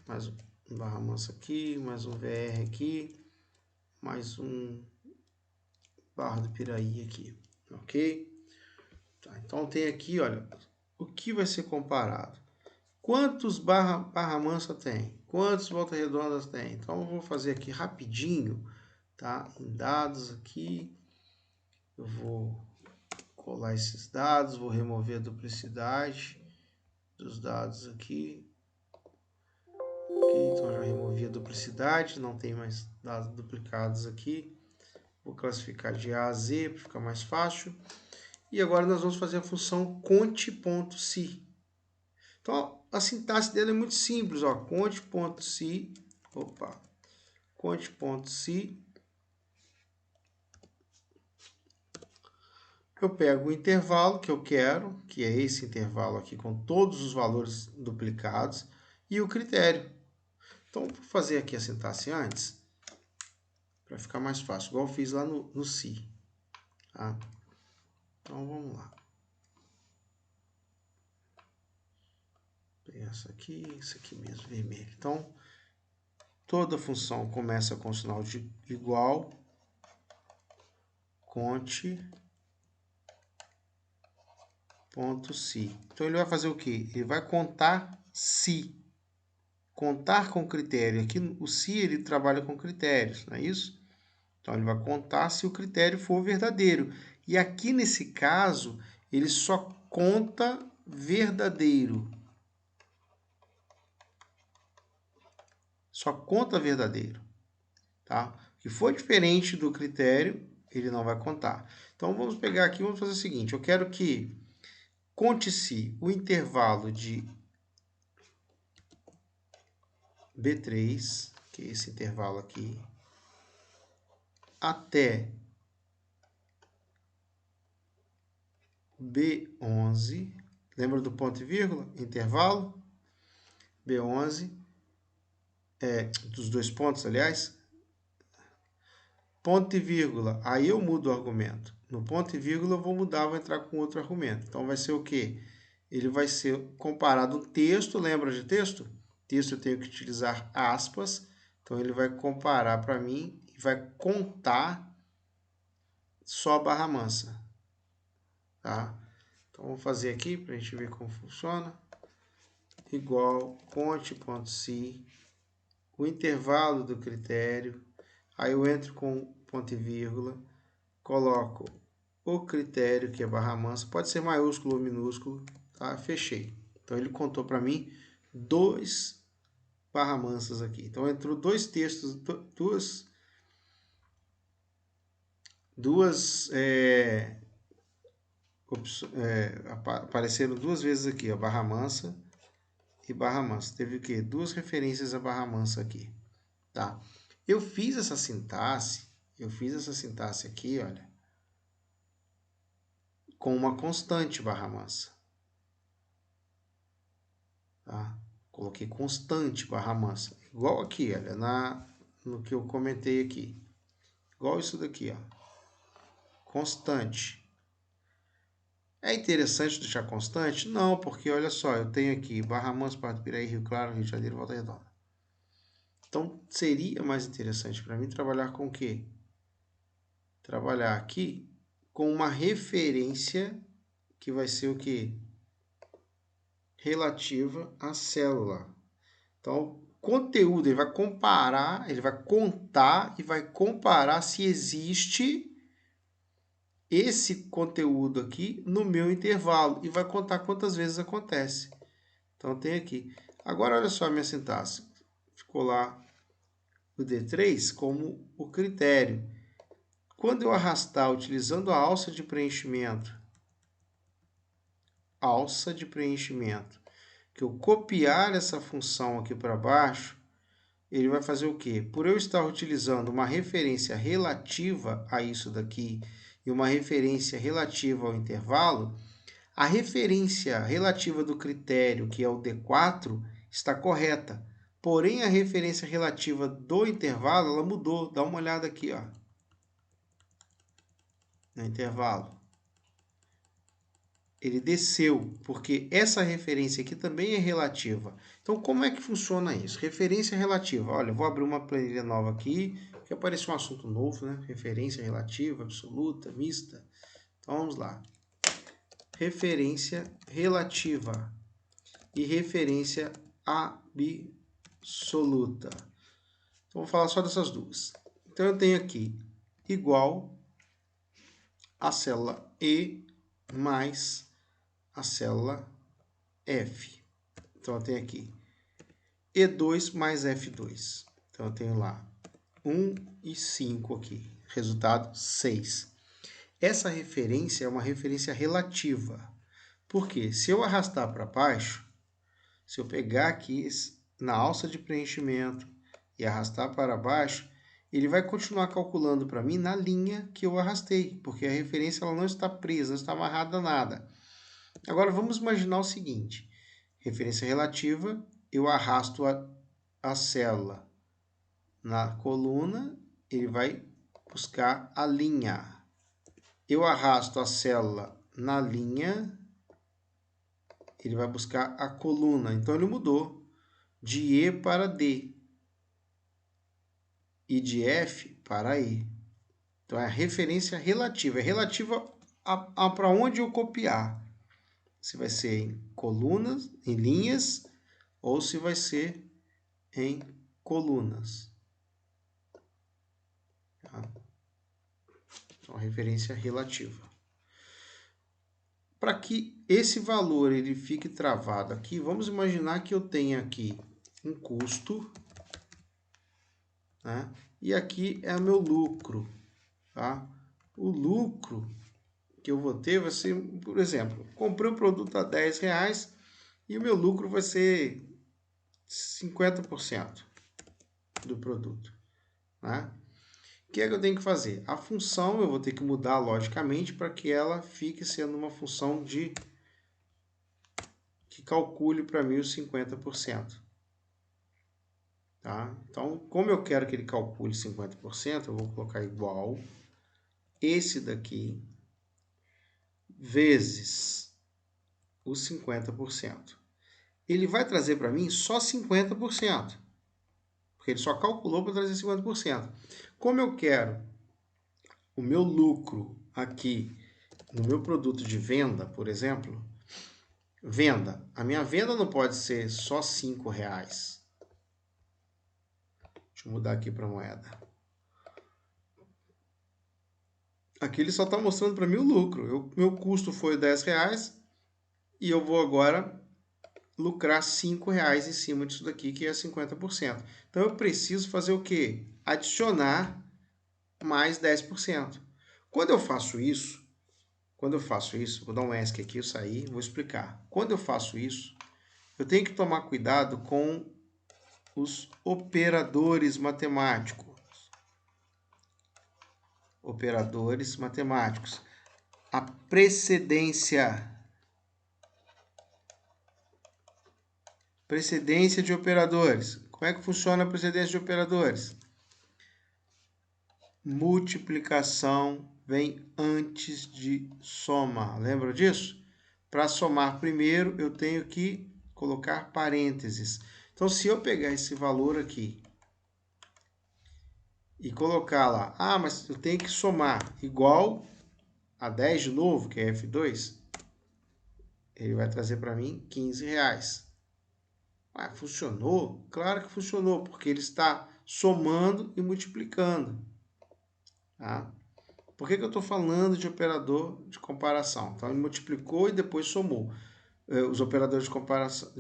Mais um Barra Mansa aqui, mais um VR aqui, mais um Barra do Piraí aqui, ok? Tá, então tem aqui, olha, o que vai ser comparado? Quantos Barra Mansa tem? Quantos Volta Redondas tem? Então eu vou fazer aqui rapidinho, tá? Em dados aqui, eu vou colar esses dados, vou remover a duplicidade dos dados aqui. então já removi a duplicidade, não tem mais dados duplicados aqui. Vou classificar de A a Z para ficar mais fácil. E agora nós vamos fazer a função conte.si. Então a sintaxe dela é muito simples, ó, conte.si, conte.si. Eu pego o intervalo que eu quero, que é esse intervalo aqui com todos os valores duplicados, e o critério. Então, vou fazer aqui a sintaxe antes, para ficar mais fácil, igual eu fiz lá no si. Tá? Então, vamos lá. Vou pegar isso aqui mesmo, vermelho. Então, toda função começa com o sinal de igual, conte.si. Então, ele vai fazer o quê? Ele vai contar se. Contar com critério. Aqui o se ele trabalha com critérios, não é isso? Então ele vai contar se o critério for verdadeiro. E aqui nesse caso, ele só conta verdadeiro. Só conta verdadeiro, tá? Se for diferente do critério, ele não vai contar. Então vamos pegar aqui, vamos fazer o seguinte, eu quero que conte-se o intervalo de B3, que é esse intervalo aqui, até B11, lembra do ponto e vírgula? Intervalo, B11, dos dois pontos, aliás, ponto e vírgula, aí eu mudo o argumento. No ponto e vírgula eu vou mudar, vou entrar com outro argumento. Então vai ser o quê? Ele vai ser comparado ao texto, lembra de texto? Texto eu tenho que utilizar aspas, então ele vai comparar para mim e vai contar só a barra mansa. Tá? Então vamos fazer aqui para a gente ver como funciona. Igual conte.si, o intervalo do critério, aí eu entro com ponto e vírgula, coloco o critério, que é barra mansa, pode ser maiúsculo ou minúsculo, tá? Fechei. Então ele contou para mim 2 barra mansas aqui. Então entrou dois textos, apareceram duas vezes aqui, ó, barra mansa e barra mansa. Teve o quê? Duas referências a barra mansa aqui, tá? Eu fiz essa sintaxe aqui, olha, com uma constante barra mansa, tá? Coloquei constante barra mansa, igual aqui, olha, no que eu comentei aqui, igual isso daqui, ó, constante. É interessante deixar constante? Não, porque olha só, eu tenho aqui Barra Mansa, Porto Piraí, Rio Claro, Rio de Janeiro, Volta Redonda. Então, seria mais interessante para mim trabalhar com o quê? Trabalhar aqui com uma referência que vai ser o quê? Relativa à célula. Então, conteúdo, ele vai comparar, ele vai contar e vai comparar se existe esse conteúdo aqui no meu intervalo e vai contar quantas vezes acontece. Então, tem aqui. Agora, olha só a minha sintaxe. Ficou lá o D3 como o critério. Quando eu arrastar utilizando a alça de preenchimento, que eu copiar essa função aqui para baixo, ele vai fazer o quê? Por eu estar utilizando uma referência relativa a isso daqui e uma referência relativa ao intervalo, a referência relativa do critério, que é o D4, está correta. Porém, a referência relativa do intervalo, ela mudou. Dá uma olhada aqui, ó, no intervalo. Ele desceu, porque essa referência aqui também é relativa. Então, como é que funciona isso? Referência relativa. Olha, eu vou abrir uma planilha nova aqui, que apareceu um assunto novo, né? Referência relativa, absoluta, mista. Então, vamos lá. Referência relativa e referência absoluta. Então, vou falar só dessas duas. Então, eu tenho aqui igual a célula E mais a célula F. Então, eu tenho aqui E2 mais F2. Então, eu tenho lá 1 e 5 aqui. Resultado, 6. Essa referência é uma referência relativa. Por quê? Se eu arrastar para baixo, se eu pegar aqui na alça de preenchimento e arrastar para baixo, ele vai continuar calculando para mim na linha que eu arrastei, porque a referência ela não está presa, não está amarrada a nada. Agora, vamos imaginar o seguinte. Referência relativa, eu arrasto a célula na coluna, ele vai buscar a linha. Eu arrasto a célula na linha, ele vai buscar a coluna. Então, ele mudou de E para D e de F para E. Então, é a referência relativa. É relativa para onde eu copiar. Se vai ser em colunas, em linhas, ou se vai ser em colunas. Tá? Então, a referência relativa. Para que esse valor ele fique travado aqui, vamos imaginar que eu tenha aqui um custo, né? E aqui é o meu lucro. Tá? O lucro que eu vou ter vai ser, por exemplo, comprei um produto a R$10 e o meu lucro vai ser 50% do produto. Né? O que é que eu tenho que fazer? A função eu vou ter que mudar logicamente para que ela fique sendo uma função que calcule para mim os 50%. Tá? Então, como eu quero que ele calcule 50%, eu vou colocar igual esse daqui vezes os 50%. Ele vai trazer para mim só 50%, porque ele só calculou para trazer 50%. Como eu quero o meu lucro aqui no meu produto de venda, por exemplo, venda. A minha venda não pode ser só R$5. Deixa eu mudar aqui para moeda. Aqui ele só está mostrando para mim o lucro. Meu custo foi R$10 e eu vou agora lucrar R$5 em cima disso daqui, que é 50%. Então eu preciso fazer o quê? Adicionar mais 10%. Quando eu faço isso, vou dar um ESC aqui, eu saí, vou explicar. Quando eu faço isso, eu tenho que tomar cuidado com os operadores matemáticos. Operadores matemáticos. A precedência. Precedência de operadores. Como é que funciona a precedência de operadores? Multiplicação vem antes de soma. Lembra disso? Para somar primeiro, eu tenho que colocar parênteses. Então, se eu pegar esse valor aqui e colocar lá, mas eu tenho que somar igual a 10 de novo, que é F2, ele vai trazer para mim R$15. Funcionou? Claro que funcionou, porque ele está somando e multiplicando. Tá? Por que eu estou falando de operador de comparação? Então, ele multiplicou e depois somou os operadores de comparação,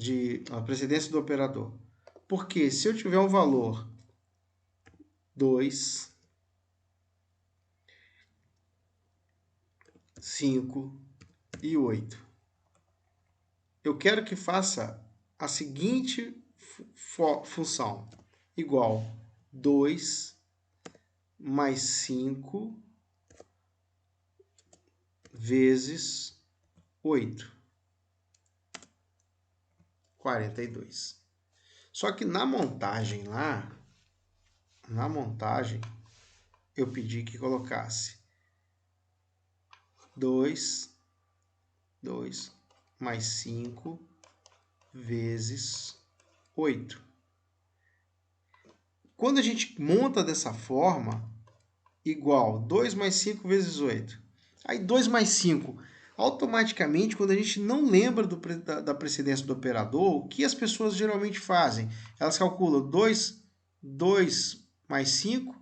a precedência do operador. Porque se eu tiver um valor 2, 5 e 8, eu quero que faça a seguinte função, igual 2 mais 5 vezes 8, 42. Só que na montagem lá, eu pedi que colocasse 2 mais 5 vezes 8. Quando a gente monta dessa forma, igual 2 mais 5 vezes 8. Aí 2 mais 5. Automaticamente, quando a gente não lembra da precedência do operador, o que as pessoas geralmente fazem? Elas calculam 2 mais 5,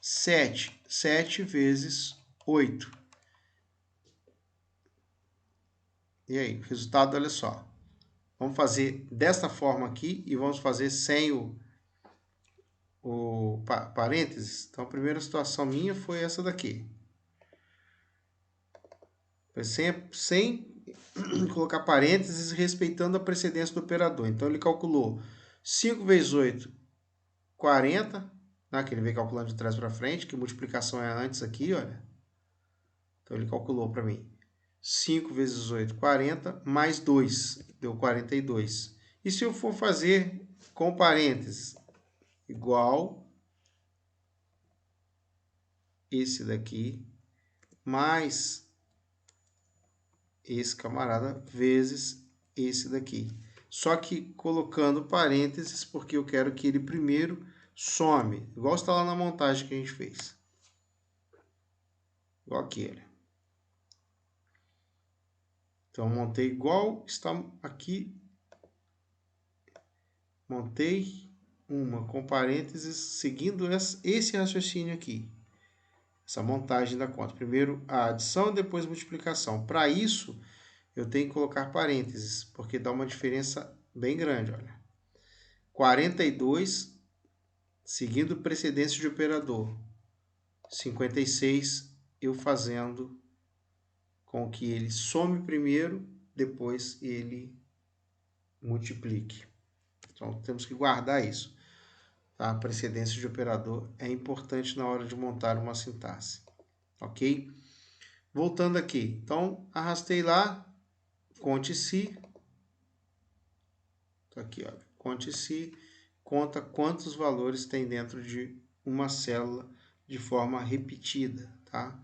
7. 7 vezes 8. E aí, resultado, olha só. Vamos fazer desta forma aqui e vamos fazer sem o parênteses. Então, a primeira situação minha foi essa daqui. Foi sem colocar parênteses, respeitando a precedência do operador. Então, ele calculou 5 vezes 8, 40, né, que ele veio calculando de trás para frente, que multiplicação é antes aqui, olha. Então, ele calculou para mim 5 vezes 8, 40, mais 2, deu 42. E se eu for fazer com parênteses, igual esse daqui, mais esse camarada, vezes esse daqui. Só que colocando parênteses, porque eu quero que ele primeiro some, igual está lá na montagem que a gente fez. Igual aqui, olha. Então, montei igual está aqui. Montei uma com parênteses, seguindo esse raciocínio aqui. Essa montagem da conta. Primeiro a adição, depois a multiplicação. Para isso, eu tenho que colocar parênteses, porque dá uma diferença bem grande, olha. 42, seguindo precedência de operador. 56, eu fazendo com que ele some primeiro, depois ele multiplique. Então, temos que guardar isso. Tá? A precedência de operador é importante na hora de montar uma sintaxe. Ok? Voltando aqui. Então, arrastei lá, conte-se. Tá aqui, olha. Conte-se, conta quantos valores tem dentro de uma célula de forma repetida, tá?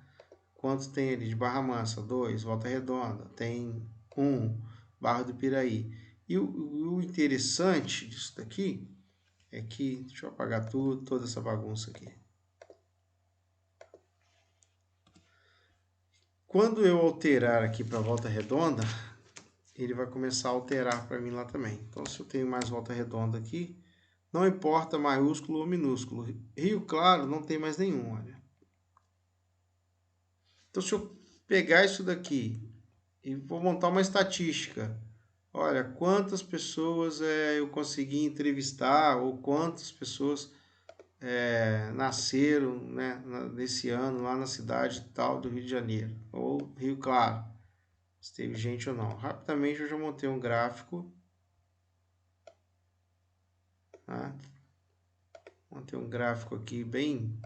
Quantos tem ali de Barra Mansa? 2, Volta Redonda. Tem 1, Barra do Piraí. E o interessante disso daqui é que, deixa eu apagar tudo, toda essa bagunça aqui. Quando eu alterar aqui para Volta Redonda, ele vai começar a alterar para mim lá também. Então, se eu tenho mais Volta Redonda aqui, não importa maiúsculo ou minúsculo. Rio Claro não tem mais nenhum, olha. Então, se eu pegar isso daqui e vou montar uma estatística, olha, quantas pessoas eu consegui entrevistar ou quantas pessoas nasceram, né, nesse ano lá na cidade tal do Rio de Janeiro, ou Rio Claro, se teve gente ou não. Rapidamente eu já montei um gráfico, tá? Montei um gráfico aqui bem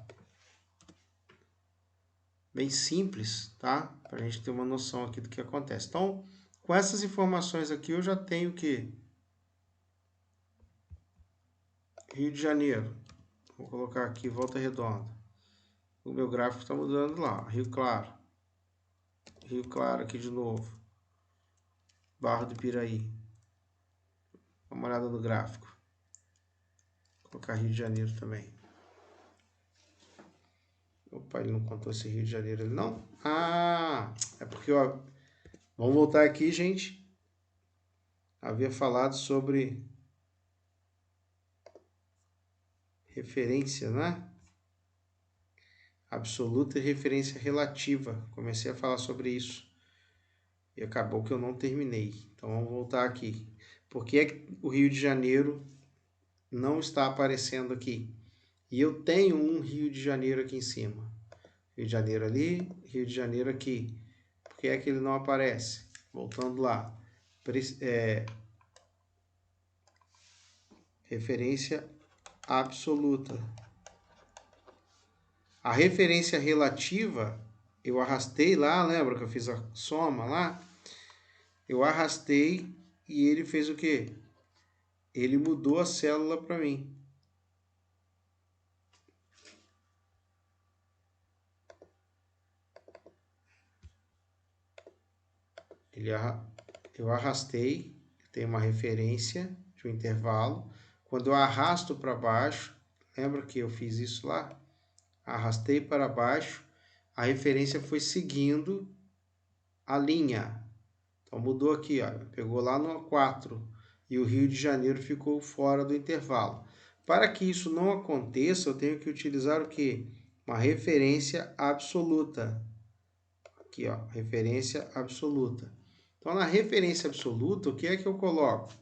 simples, tá? Para a gente ter uma noção aqui do que acontece. Então, com essas informações aqui, eu já tenho o quê? Rio de Janeiro. Vou colocar aqui Volta Redonda. O meu gráfico está mudando lá. Rio Claro. Rio Claro aqui de novo. Barra do Piraí. Dá uma olhada no gráfico. Vou colocar Rio de Janeiro também. Opa, ele não contou esse Rio de Janeiro ali, não? Ah, é porque, ó, vamos voltar aqui, gente. Havia falado sobre referência, né? Absoluta e referência relativa. Comecei a falar sobre isso. E acabou que eu não terminei. Então, vamos voltar aqui. Por que é que o Rio de Janeiro não está aparecendo aqui? E eu tenho um Rio de Janeiro aqui em cima. Rio de Janeiro ali, Rio de Janeiro aqui. Por que é que ele não aparece? Voltando lá. Referência absoluta. A referência relativa, eu arrastei lá, lembra que eu fiz a soma lá? Eu arrastei e ele fez o quê? Ele mudou a célula para mim. Eu arrastei, tem uma referência de um intervalo. Quando eu arrasto para baixo, lembra que eu fiz isso lá? Arrastei para baixo, a referência foi seguindo a linha. Então mudou aqui, ó, pegou lá no 4 e o Rio de Janeiro ficou fora do intervalo. Para que isso não aconteça, eu tenho que utilizar o quê? Uma referência absoluta. Aqui, ó, referência absoluta. Então, na referência absoluta, o que é que eu coloco?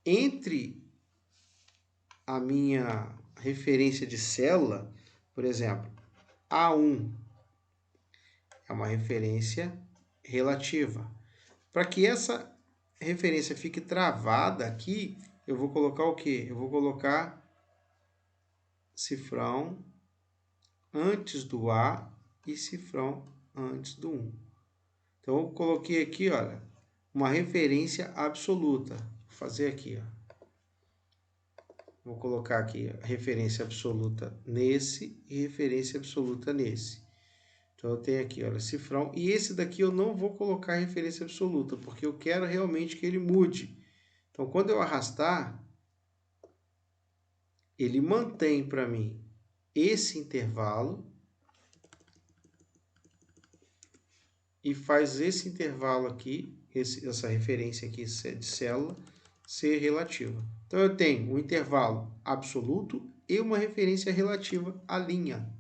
Entre a minha referência de célula, por exemplo, A1 é uma referência relativa. Para que essa referência fique travada aqui, eu vou colocar o quê? Eu vou colocar cifrão antes do A e cifrão antes do 1. Então, eu coloquei aqui, olha, uma referência absoluta. Vou fazer aqui, ó. Vou colocar aqui a referência absoluta nesse e referência absoluta nesse. Então, eu tenho aqui, olha, cifrão. E esse daqui eu não vou colocar referência absoluta, porque eu quero realmente que ele mude. Então, quando eu arrastar, ele mantém para mim esse intervalo e faz esse intervalo aqui, essa referência aqui de célula, ser relativa. Então, eu tenho um intervalo absoluto e uma referência relativa à linha.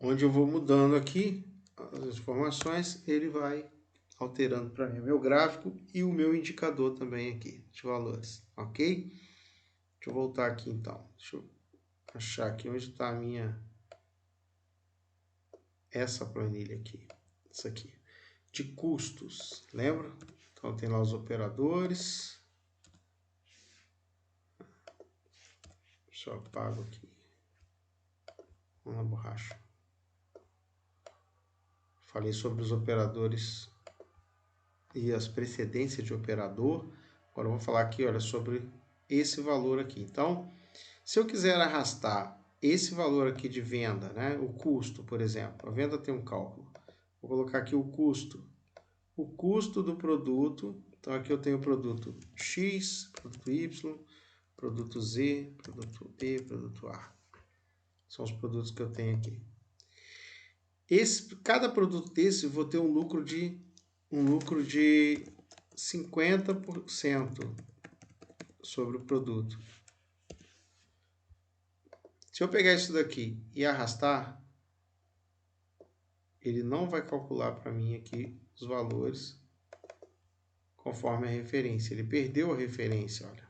Onde eu vou mudando aqui as informações, ele vai alterando para mim o meu gráfico e o meu indicador também aqui de valores, ok? Deixa eu voltar aqui então. Deixa eu achar aqui onde está a minha... essa planilha aqui. Essa aqui. De custos, lembra? Então tem lá os operadores. Deixa eu apago aqui. Vamos na borracha. Falei sobre os operadores e as precedências de operador. Agora eu vou falar aqui, olha, sobre esse valor aqui. Então, se eu quiser arrastar esse valor aqui de venda, né, o custo, por exemplo, a venda tem um cálculo. Vou colocar aqui o custo do produto. Então, aqui eu tenho o produto X, produto Y, produto Z, produto E, produto A. São os produtos que eu tenho aqui. Cada produto desse eu vou ter um lucro de 50% sobre o produto. Se eu pegar isso daqui e arrastar, ele não vai calcular para mim aqui os valores conforme a referência. Ele perdeu a referência, olha.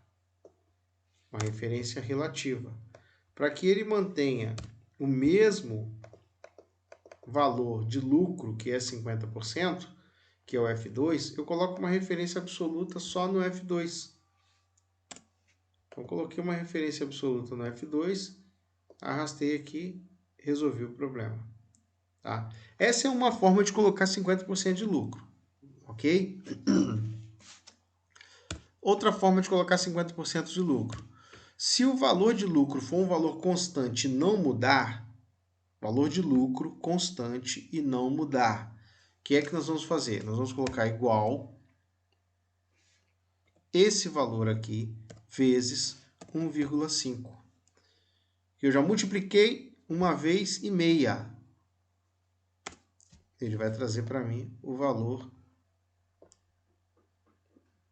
Uma referência relativa. Para que ele mantenha o mesmo valor de lucro, que é 50%, que é o F2, eu coloco uma referência absoluta só no F2. Então, coloquei uma referência absoluta no F2, arrastei aqui, resolvi o problema. Tá? Essa é uma forma de colocar 50% de lucro, ok? Outra forma de colocar 50% de lucro. Se o valor de lucro for um valor constante e não mudar, valor de lucro constante e não mudar, o que é que nós vamos fazer? Nós vamos colocar igual esse valor aqui vezes 1,5. Eu já multipliquei uma vez e meia. Ele vai trazer para mim o valor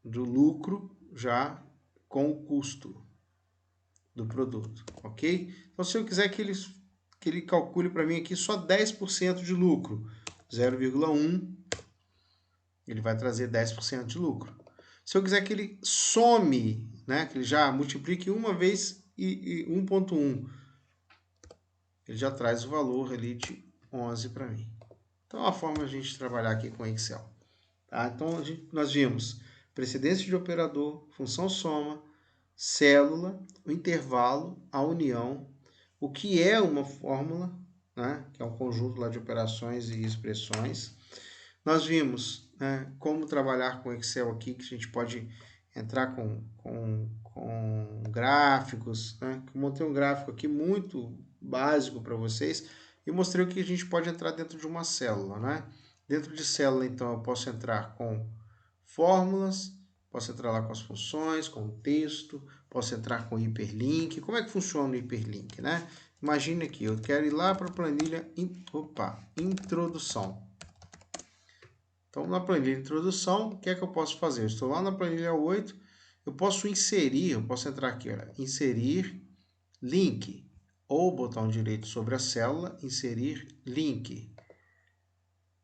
do lucro já com o custo do produto, ok? Então, se eu quiser que ele calcule para mim aqui só 10% de lucro, 0,1, ele vai trazer 10% de lucro. Se eu quiser que ele some, né, que ele já multiplique uma vez e 1,1, ele já traz o valor ali de 11 para mim. Então, é uma forma de a gente trabalhar aqui com Excel. Tá? Então, nós vimos precedência de operador, função soma, célula, o intervalo, a união, o que é uma fórmula, né, que é um conjunto lá de operações e expressões. Nós vimos, né, como trabalhar com Excel aqui, que a gente pode entrar com gráficos, né? Eu montei um gráfico aqui muito básico para vocês e mostrei o que a gente pode entrar dentro de uma célula, né? Dentro de célula, então, eu posso entrar com fórmulas, posso entrar lá com as funções, com o texto, posso entrar com hiperlink. Como é que funciona o hiperlink, né? Imagine aqui, eu quero ir lá para a planilha, introdução. Então, na planilha introdução, o que é que eu posso fazer? Eu estou lá na planilha 8, eu posso entrar aqui, olha, inserir link, ou botão direito sobre a célula, inserir link.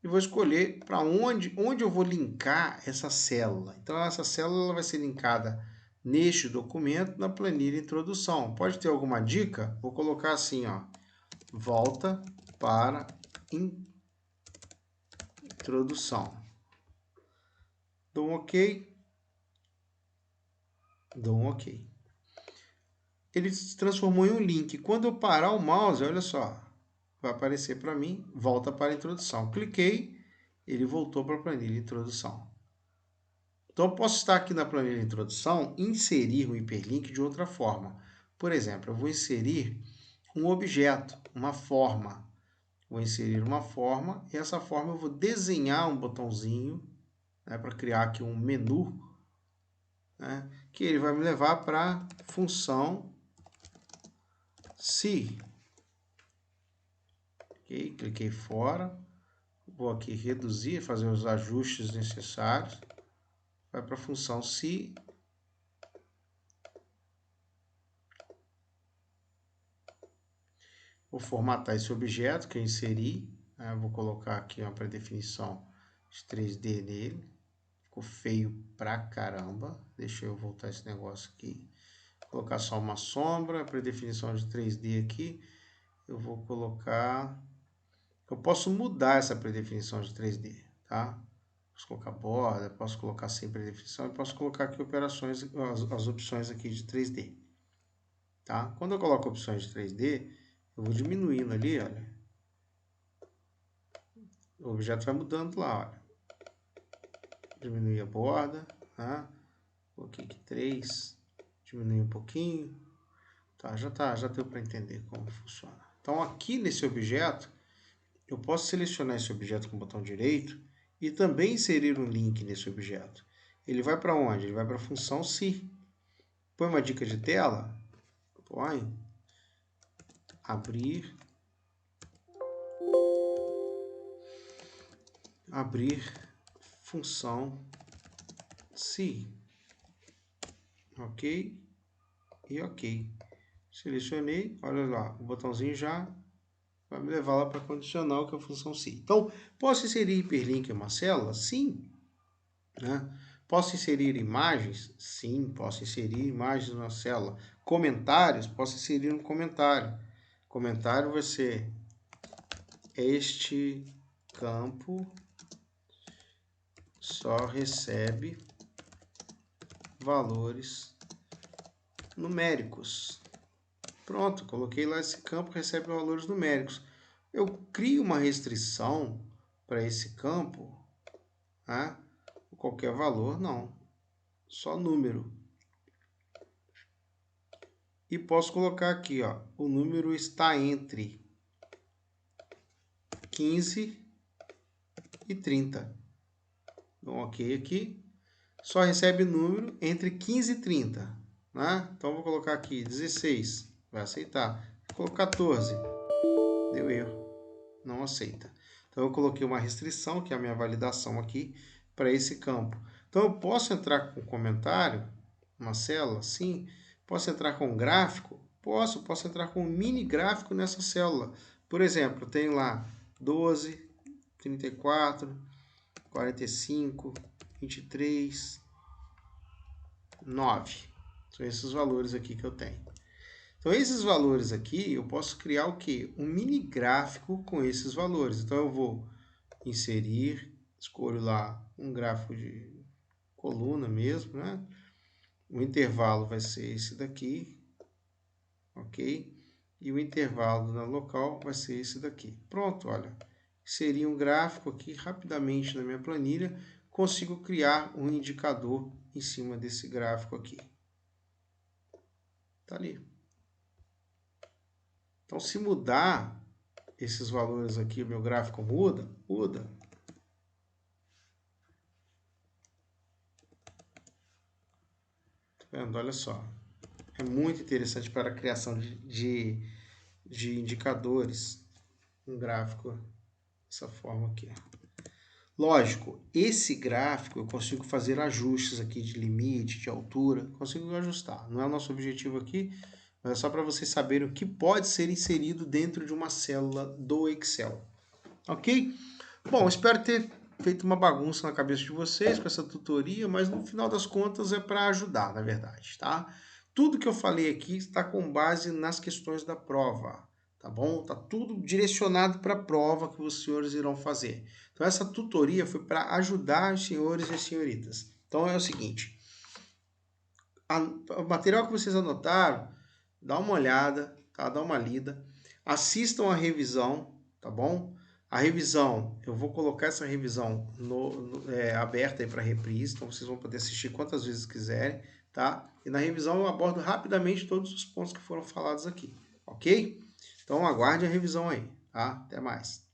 e vou escolher para onde eu vou linkar essa célula. Então, essa célula ela vai ser linkada neste documento, na planilha introdução. Pode ter alguma dica? Vou colocar assim, ó, volta para introdução. Dou um OK. Dou um OK. Ele se transformou em um link. Quando eu parar o mouse, olha só, vai aparecer para mim, volta para a introdução. Cliquei, ele voltou para a planilha introdução. Então, eu posso estar aqui na planilha introdução e inserir um hiperlink de outra forma. Por exemplo, eu vou inserir um objeto, uma forma. Vou inserir uma forma e essa forma eu vou desenhar um botãozinho, né, para criar aqui um menu, né, que ele vai me levar para a função se. Okay, cliquei fora, vou aqui reduzir, fazer os ajustes necessários, vai para a função se. Vou formatar esse objeto que eu inseri, né? Vou colocar aqui uma pré-definição de 3D nele, ficou feio pra caramba, deixa eu voltar esse negócio aqui, vou colocar só uma sombra, pré-definição de 3D aqui, eu vou colocar, eu posso mudar essa pré-definição de 3D, tá? Posso colocar borda, posso colocar sem pré-definição e posso colocar aqui operações, as opções aqui de 3D, tá? Quando eu coloco opções de 3D, eu vou diminuindo ali, olha. O objeto vai mudando lá, olha. Diminuir a borda, tá? Coloquei aqui 3, diminuir um pouquinho. Tá, já deu para entender como funciona. Então, aqui nesse objeto, eu posso selecionar esse objeto com o botão direito e também inserir um link nesse objeto. Ele vai para onde? Ele vai para a função se. Põe uma dica de tela. Põe. Abrir função se. OK e OK. Selecionei, olha lá, o botãozinho já vai me levar lá para condicional, que é a função se. Então, posso inserir hiperlink em uma célula? Sim. Né? Posso inserir imagens? Sim, posso inserir imagens na célula. Comentários? Posso inserir um comentário. Comentário vai ser este campo só recebe valores numéricos. Pronto, coloquei lá esse campo recebe valores numéricos. Eu crio uma restrição para esse campo, né? Qualquer valor, não, só número. E posso colocar aqui, ó, o número está entre 15 e 30. Dou um OK aqui. Só recebe número entre 15 e 30. Né? Então, vou colocar aqui 16. Vai aceitar. Vou colocar 14. Deu erro. Não aceita. Então, eu coloquei uma restrição, que é a minha validação aqui, para esse campo. Então, eu posso entrar com comentário, uma célula? Sim. Posso entrar com gráfico? Posso entrar com um mini gráfico nessa célula. Por exemplo, eu tenho lá 12, 34, 45, 23, 9. São esses valores aqui que eu tenho. Então, esses valores aqui, eu posso criar o quê? Um mini gráfico com esses valores. Então, eu vou inserir, escolho lá um gráfico de coluna mesmo, né? O intervalo vai ser esse daqui, ok? E o intervalo na local vai ser esse daqui. Pronto, olha. Inseri um gráfico aqui rapidamente na minha planilha, consigo criar um indicador em cima desse gráfico aqui. Tá ali. Então, se mudar esses valores aqui, o meu gráfico muda. Tá vendo? Olha só. É muito interessante para a criação de indicadores. Um gráfico dessa forma aqui. Lógico, esse gráfico eu consigo fazer ajustes aqui de limite, de altura, consigo ajustar. Não é o nosso objetivo aqui, mas é só para vocês saberem o que pode ser inserido dentro de uma célula do Excel. Ok? Bom, espero ter feito uma bagunça na cabeça de vocês com essa tutoria, mas no final das contas é para ajudar, na verdade, tá? Tudo que eu falei aqui está com base nas questões da prova, tá bom? Tá tudo direcionado para a prova que os senhores irão fazer. Então essa tutoria foi para ajudar os senhores e as senhoritas. Então é o seguinte, o material que vocês anotaram, dá uma olhada, tá? Dá uma lida, assistam a revisão, tá bom? A revisão, eu vou colocar essa revisão aberta aí para reprise, então vocês vão poder assistir quantas vezes quiserem, tá? E na revisão eu abordo rapidamente todos os pontos que foram falados aqui, ok? Então aguarde a revisão aí, tá? Até mais.